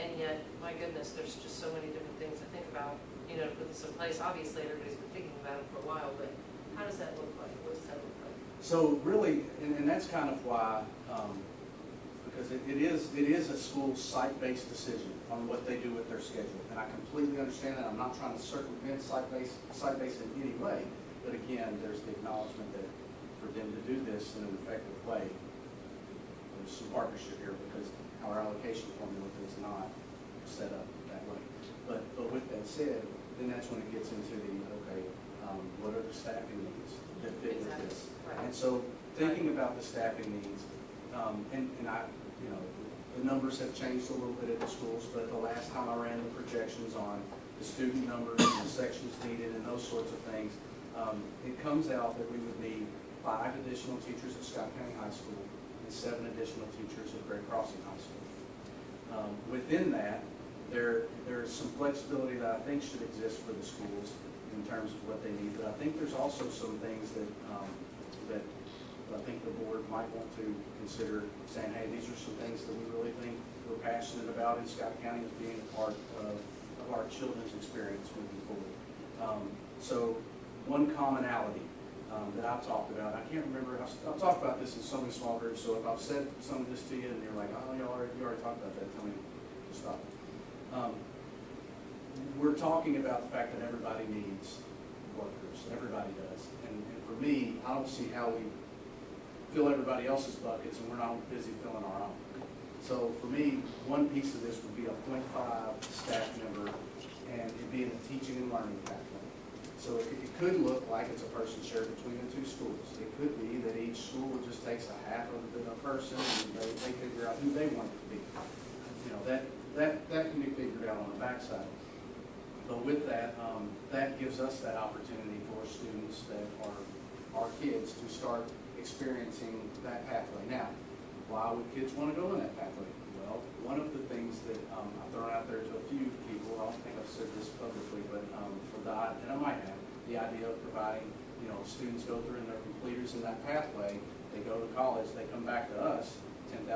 and yet, my goodness, there's just so many different things to think about, you know, to put this in place. Obviously, everybody's been thinking about it for a while, but how does that look like? What does that look like? So really, and that's kind of why, because it is a school's site-based decision on what they do with their schedule. And I completely understand that. I'm not trying to circumvent site-based in any way. But again, there's the acknowledgement that for them to do this in an effective way, there's some partnership here because our allocation formula is not set up that way. But with that said, then that's when it gets into the, okay, what are the staffing needs that fit with this? Right. And so thinking about the staffing needs, and I, you know, the numbers have changed a little bit at the schools, but the last time I ran the projections on the student numbers and the sections needed and those sorts of things, it comes out that we would need 5 additional teachers at Scott County High School and 7 additional teachers at Great Crossing High School. Within that, there's some flexibility that I think should exist for the schools in terms of what they need, but I think there's also some things that I think the board might want to consider saying, hey, these are some things that we really think we're passionate about in Scott County as being a part of our children's experience moving forward. So one commonality that I've talked about, I can't remember, I've talked about this in so many small groups, so if I've said some of this to you and you're like, oh, you already talked about that, tell me to stop. We're talking about the fact that everybody needs workers, everybody does. And for me, I don't see how we fill everybody else's buckets and we're not busy filling our own. So for me, one piece of this would be a 0.5 staff member and it being a teaching and learning pathway. So it could look like it's a person shared between the 2 schools. It could be that each school just takes a half of the person and they figure out who they want it to be. You know, that can be figured out on the backside. But with that, that gives us that opportunity for students that are our kids to start experiencing that pathway. Now, why would kids want to go in that pathway? Well, one of the things that I've thrown out there to a few people, I don't think I've said this publicly, but and I might have, the idea of providing you know, students go through and they're completers in that pathway, they go to college, they come back to us, $10,000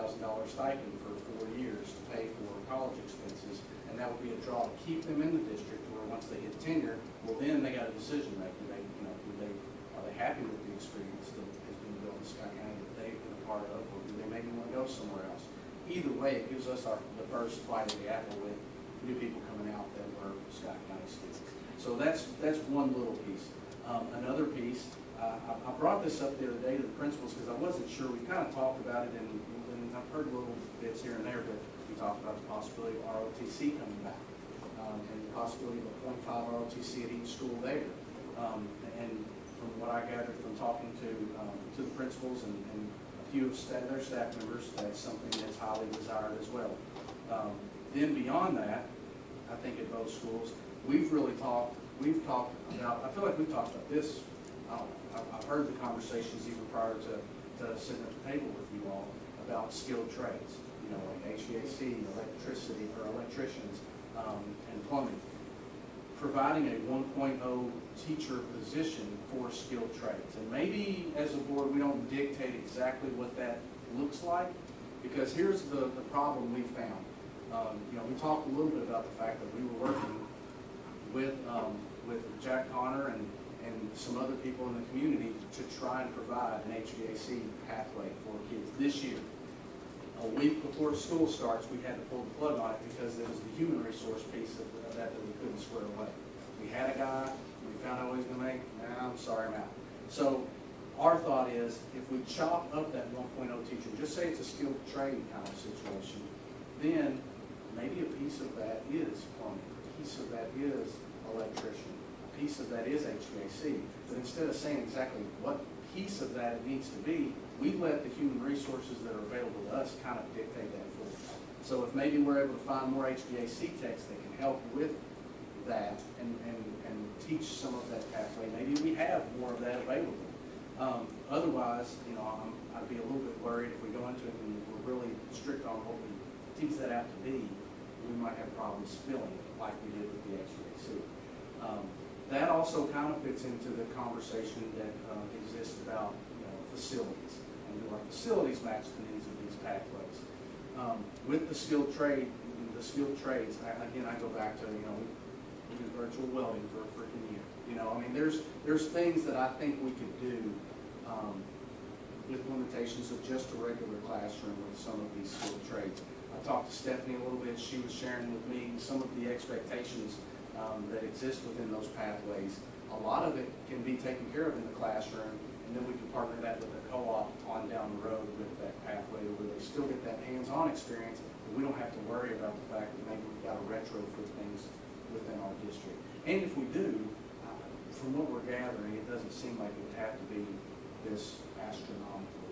stipend for 4 years to pay for college expenses, and that would be a draw to keep them in the district, where once they get tenure, well, then they got a decision making. They, you know, are they happy with the experience that has been built in Scott County that they've been a part of, or do they maybe want to go somewhere else? Either way, it gives us the first bite of the apple with new people coming out that were Scott County students. So that's one little piece. Another piece, I brought this up the other day to the principals because I wasn't sure. We kind of talked about it, and I've heard little bits here and there, but we talked about the possibility of ROTC coming back, and the possibility of a 0.5 ROTC at each school there. And from what I gathered from talking to the principals and a few of their staff members, that's something that's highly desired as well. Then beyond that, I think at both schools, we've talked about, I feel like we've talked about this, I've heard the conversations even prior to sitting at the table with you all about skilled trades, you know, like HVAC, electricity, or electricians, and plumbing. Providing a 1.0 teacher position for skilled trades. And maybe as a board, we don't dictate exactly what that looks like, because here's the problem we found. You know, we talked a little bit about the fact that we were working with Jack Connor and some other people in the community to try and provide an HVAC pathway for kids this year. A week before school starts, we had to pull the plug on it because there was the human resource piece of that we couldn't square away. We had a guy, we found out what he was going to make, nah, I'm sorry, I'm out. So our thought is, if we chop up that 1.0 teacher, just say it's a skilled trade kind of situation, then maybe a piece of that is plumbing, a piece of that is electrician, a piece of that is HVAC. But instead of saying exactly what piece of that it needs to be, we let the human resources that are available to us kind of dictate that for us. So if maybe we're able to find more HVAC techs that can help with that and teach some of that pathway, maybe we have more of that available. Otherwise, you know, I'd be a little bit worried if we go into it and we're really strict on what we teach that out to be, we might have problems filling it like we did with the HVAC. That also kind of fits into the conversation that exists about, you know, facilities and do our facilities match the needs of these pathways. With the skilled trades, again, I go back to, you know, we do virtual welding for a freaking year. You know, I mean, there's things that I think we could do with limitations of just a regular classroom with some of these skilled trades. I talked to Stephanie a little bit. She was sharing with me some of the expectations that exist within those pathways. A lot of it can be taken care of in the classroom, and then we can partner that with a co-op on down the road with that pathway where they still get that hands-on experience, but we don't have to worry about the fact that maybe we've got to retrofit things within our district. And if we do, from what we're gathering, it doesn't seem like it would have to be this astronomical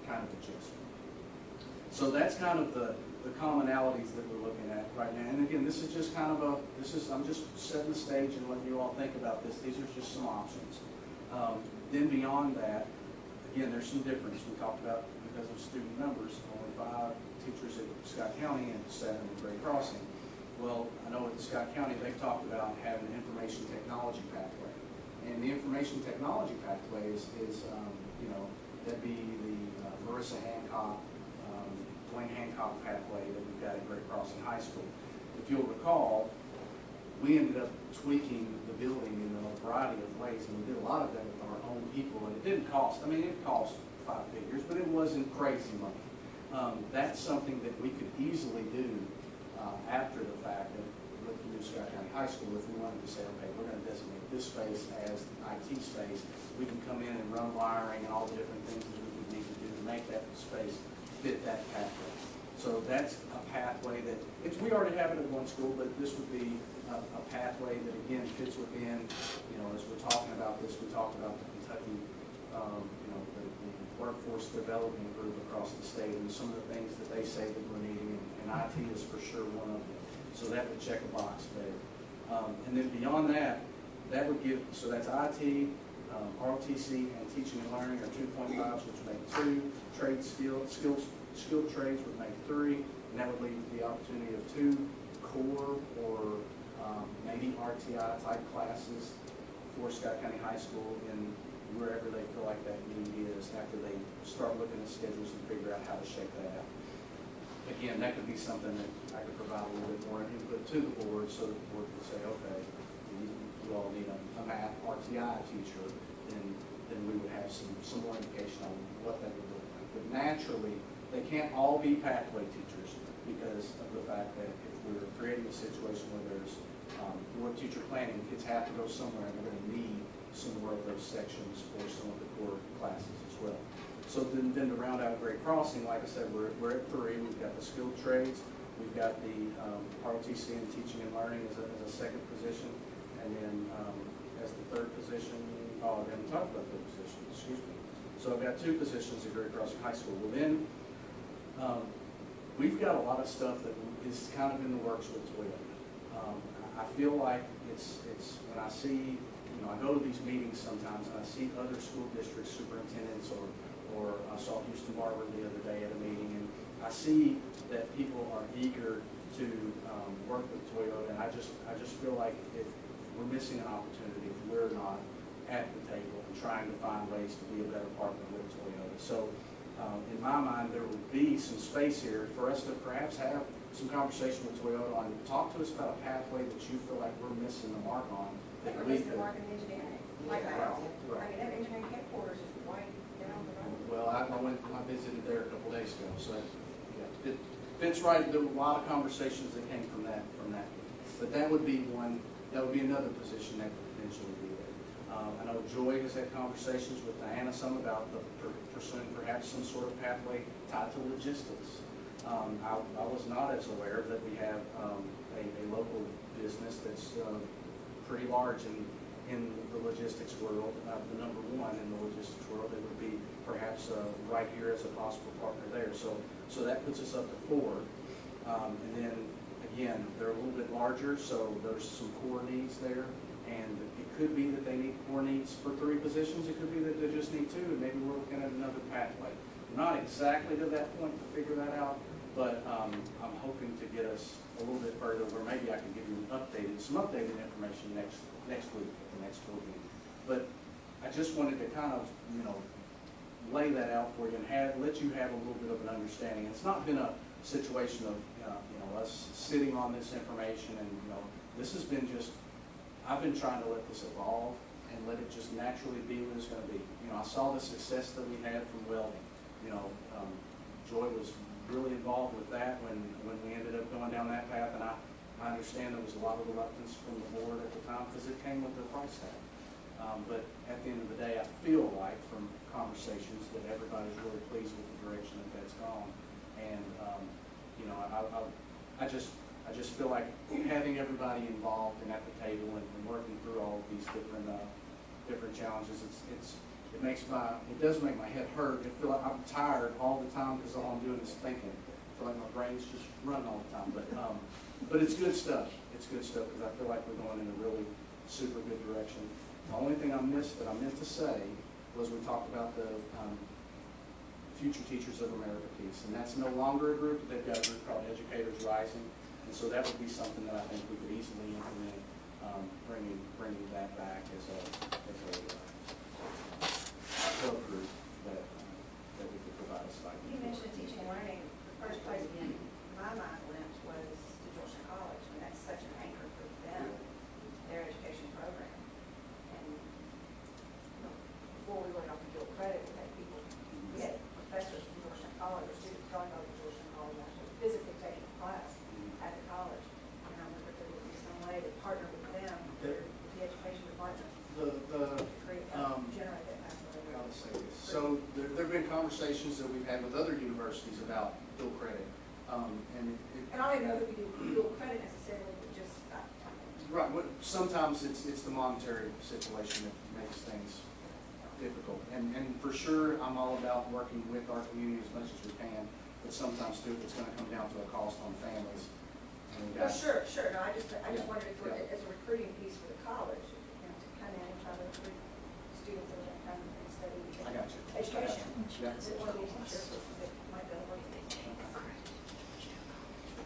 kind of adjustment. So that's kind of the commonalities that we're looking at right now. And again, this is just kind of I'm just setting the stage and letting you all think about this. These are just some options. Then beyond that, again, there's some difference. We talked about, because of student numbers, only 5 teachers at Scott County and 7 at Gray Crossing. Well, I know at Scott County, they've talked about having an information technology pathway. And the information technology pathway is you know, that'd be the Marissa Hancock, Dwayne Hancock pathway that we've got at Great Crossing High School. If you'll recall, we ended up tweaking the building in a variety of ways, and we did a lot of that with our own people, and it didn't cost, I mean, it cost 5 figures, but it wasn't crazy money. That's something that we could easily do after the fact that with the new Scott County High School. If we wanted to say, okay, we're going to designate this space as IT space, we can come in and run wiring and all the different things that we would need to do to make that space fit that pathway. So that's a pathway that, we already have it at one school, but this would be a pathway that again fits within, you know, as we're talking about this, we talked about the Kentucky, you know, the workforce development group across the state and some of the things that they say that we're needing, and IT is for sure one of them. So that would check a box there. And then beyond that, that would give, so that's IT, ROTC, and teaching and learning are 2.5s, which make 2. Skilled trades would make 3, and that would leave the opportunity of 2 core or maybe RTI type classes for Scott County High School in wherever they feel like that need is after they start looking at schedules and figure out how to shake that out. Again, that could be something that I could provide a little bit more input to the board so that the board could say, okay, you all need a math RTI teacher, then we would have some more indication on what that would look like. But naturally, they can't all be pathway teachers because of the fact that if we're creating a situation where there's more teacher planning, kids have to go somewhere and they're going to need some more of those sections for some of the core classes as well. So then to round out Great Crossing, like I said, we're at 3. We've got the skilled trades, we've got the ROTC in teaching and learning as a second position, and then as the third position, I haven't talked about the position, excuse me. So I've got 2 positions at Great Crossing High School. Well then, we've got a lot of stuff that is kind of in the works with Toyota. I feel like it's when I see, I go to these meetings sometimes and I see other school district superintendents or I saw Houston Barber the other day at a meeting, and I see that people are eager to work with Toyota, and I just feel like if we're missing an opportunity if we're not at the table and trying to find ways to be a better partner with Toyota. So in my mind, there would be some space here for us to perhaps have some conversation with Toyota on, talk to us about a pathway that you feel like we're missing the mark on. That we could. Mark in engineering, like that. I mean, that engineering headquarters is way down the road. Well, I visited there a couple days ago, so yeah, it fits right. There were a lot of conversations that came from that. But that would be another position that could potentially be there. I know Joy has had conversations with Diana some about pursuing perhaps some sort of pathway tied to logistics. I was not as aware that we have a local business that's pretty large in the logistics world, the number 1 in the logistics world. It would be perhaps right here as a possible partner there. So that puts us up to 4. And then again, they're a little bit larger, so there's some core needs there. And it could be that they need core needs for 3 positions. It could be that they just need 2, and maybe we're looking at another pathway. Not exactly to that point to figure that out, but I'm hoping to get us a little bit further where maybe I can give you some updated information next week, the next board meeting. But I just wanted to kind of, lay that out for you and let you have a little bit of an understanding. It's not been a situation of, us sitting on this information and, this has been just, I've been trying to let this evolve and let it just naturally be what it's going to be. I saw the success that we had from welding. Joy was really involved with that when we ended up going down that path, and I understand there was a lot of reluctance from the board at the time because it came with the price tag. But at the end of the day, I feel like from conversations that everybody's really pleased with the direction that that's gone. And I just feel like having everybody involved and at the table and working through all of these different challenges, it does make my head hurt. I feel like I'm tired all the time because all I'm doing is thinking. I feel like my brain's just running all the time. But it's good stuff. It's good stuff because I feel like we're going in a really super good direction. The only thing I meant to say was we talked about the Future Teachers of America piece, and that's no longer a group. They've got a group called Educators Rising, and so that would be something that I think we could easily implement, bringing that back as a subgroup that we could provide a site. You mentioned teaching and learning. The first place in my mind went was to Georgetown College, and that's such an anchor for them, their education program. And before we went off to dual credit, we had people, we had professors from Georgetown College, or students going over to Georgetown College, actually physically taking a class at the college. And I wonder if there would be some way to partner with them, with the education department, to generate that pathway. I'll say this. So there have been conversations that we've had with other universities about dual credit. And I don't even know that we do dual credit necessarily, but just Right. Sometimes it's the monetary situation that makes things difficult. And for sure, I'm all about working with our community as much as we can. But sometimes too, it's going to come down to a cost on families. Well, sure. No, I just wondered if we're, as a recruiting piece for the college, to come in and try to recruit students that are come and study education. Yeah. That one of these teachers that might be able to work.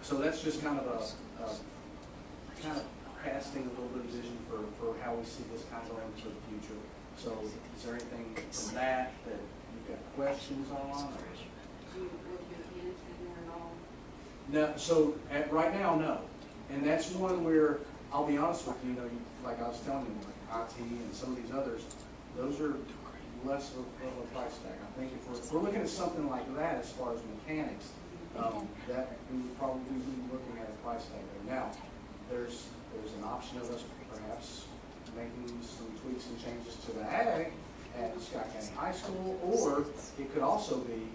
So that's just kind of casting a little bit of vision for how we see this kind of going into the future. So is there anything from that you've got questions on? Do you look at minutes in there at all? No, so right now, no. And that's one where, I'll be honest with you, like I was telling you, like IT and some of these others, those are less of a price tag. I think if we're looking at something like that as far as mechanics, that we would probably be looking at a price tag there. Now, there's an option of us perhaps making some tweaks and changes to the ag at Scott County High School, or it could also be,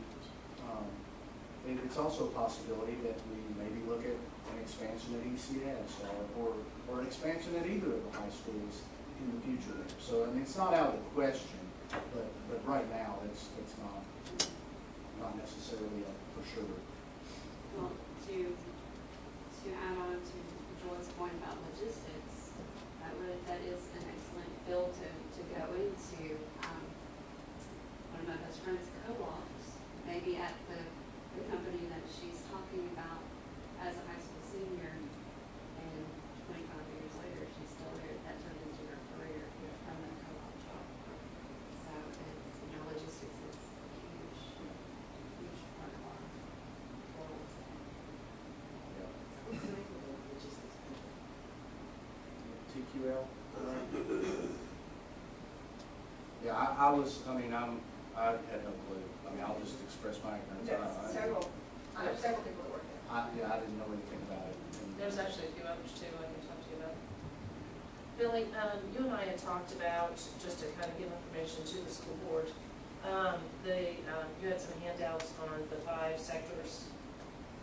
it's also a possibility that we maybe look at an expansion at ECS or an expansion at either of the high schools in the future there. So, I mean, it's not out of the question, but right now, it's not necessarily for sure. Well, to add on to Joy's point about logistics, that is an excellent field to go into. One of my best friend's co-ops, maybe at the company that she's talking about as a high school senior, and 25 years later, she's still there. That turned into her career from that co-op job. So it's, logistics is a huge part of our goals. TQL? Yeah, I had no clue. I mean, I'll just express my ignorance. I have several people that work there. I didn't know anything about it. There's actually a few others too I can talk to you about. Billy, you and I had talked about, just to kind of give information to the school board, you had some handouts on the 5 sectors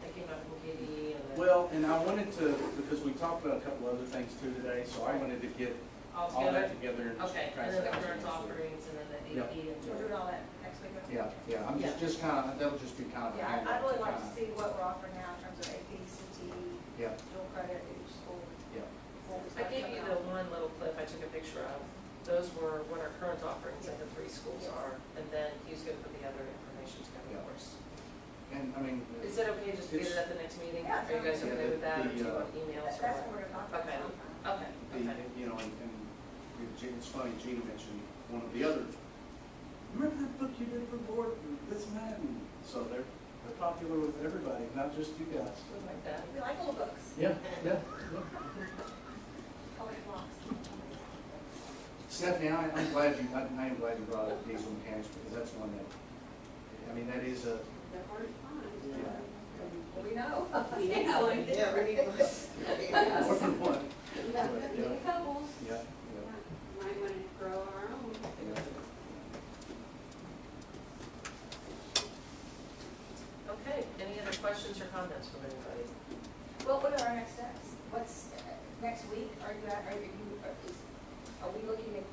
that came up from KDE and the. Well, and I wanted to, because we talked about a couple other things too today, so I wanted to get All all that together and just Okay, try and to then the set current up some- offerings and then the Yep. AP and. We're doing all that next week. Yeah, I'm just kind of, that would just be kind of. a Yeah, handout I'd really like to kinda- see what we're offering now in terms of AP, CTE, Yeah, dual credit at each school. yeah. before we I start gave you coming the out. one little clip I took a picture of. Those were what our current offerings at the 3 schools are, and then he's gonna put the other information together for us. And I mean. Is it okay just to get it at the next meeting? Yeah, Are you guys okay with that, or do you want That- emails or That's what? what we're gonna talk about. Okay, sometime. okay, okay. It's funny, Gina mentioned one of the others. Remember that book you did for the board, and this and that, and so they're popular with everybody, not just you guys. Something like that. We like little books. Yeah. Colored blocks. Stephanie, I am glad you brought up diesel mechanics, because that's one that, I mean, that is a, They're hard to find. Well, we know. We need one. Yeah, we need one. more than one. We need a couple. Yeah, Might want to grow our own. yeah. Okay, any other questions or comments from anybody? Well, what are our next steps? What's, next week, are we looking at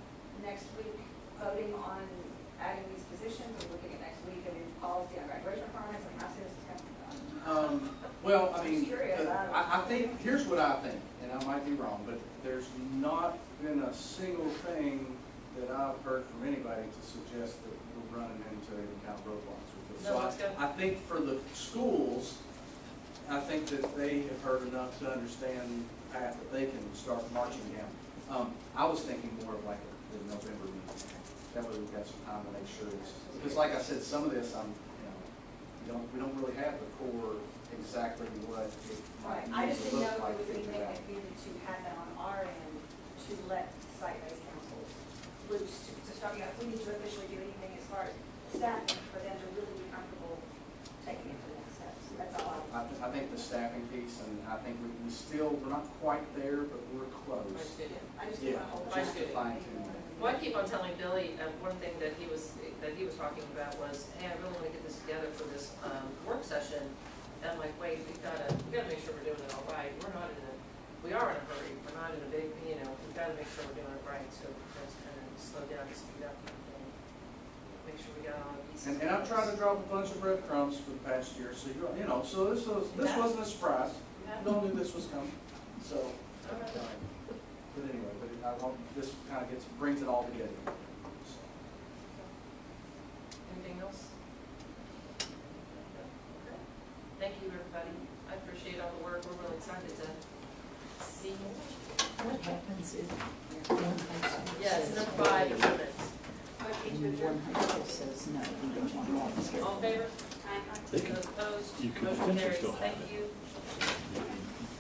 next week voting on adding these positions? Are we looking at next week, a new policy on graduation requirements, and how soon is this going to be done? Well, I mean, Just curious, I think, here's what I think, and I might be wrong, but there's not been a single thing that I've heard from anybody to suggest that we're running into any kind of roadblocks with this. No, So that's good. I think for the schools, I think that they have heard enough to understand the path that they can start marching down. I was thinking more of like the November meeting. That way we've got some time to make sure it's, because like I said, some of this, we don't really have the core exactly what it might Right, I need just to didn't know look if there was like. anything that needed to happen on our end to let site-based councils loose, to start, if we need to officially do anything as far as staffing for them to really be comfortable taking it to the next steps. That's all I think the staffing piece, and I think we're not quite there, but we're close. I just Yeah, didn't want to hold Fine just to tuning. fine tune that. Well, I keep on telling Billy, one thing that he was talking about was, hey, I really want to get this together for this work session. And I'm like, wait, we gotta make sure we're doing it all right. We are in a hurry. We're not in a big, we've got to make sure we're doing it right. So let's kind of slow down, speed up, and make sure we got all the pieces. And I've tried to drop a bunch of breadcrumbs for the past year, so so this wasn't a surprise. No one knew this was coming, so. But anyway, this kind of brings it all together. So. Anything else? Okay. Thank you, everybody. I appreciate all the work. We're really excited to See? What happens if one high school Yes, says, number 5, amendments. and one high school says, no, we don't want all this. All in favor? They can, Those opposed? you could Motion potentially carries. still have Thank it. you.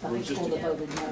The high school that voted no.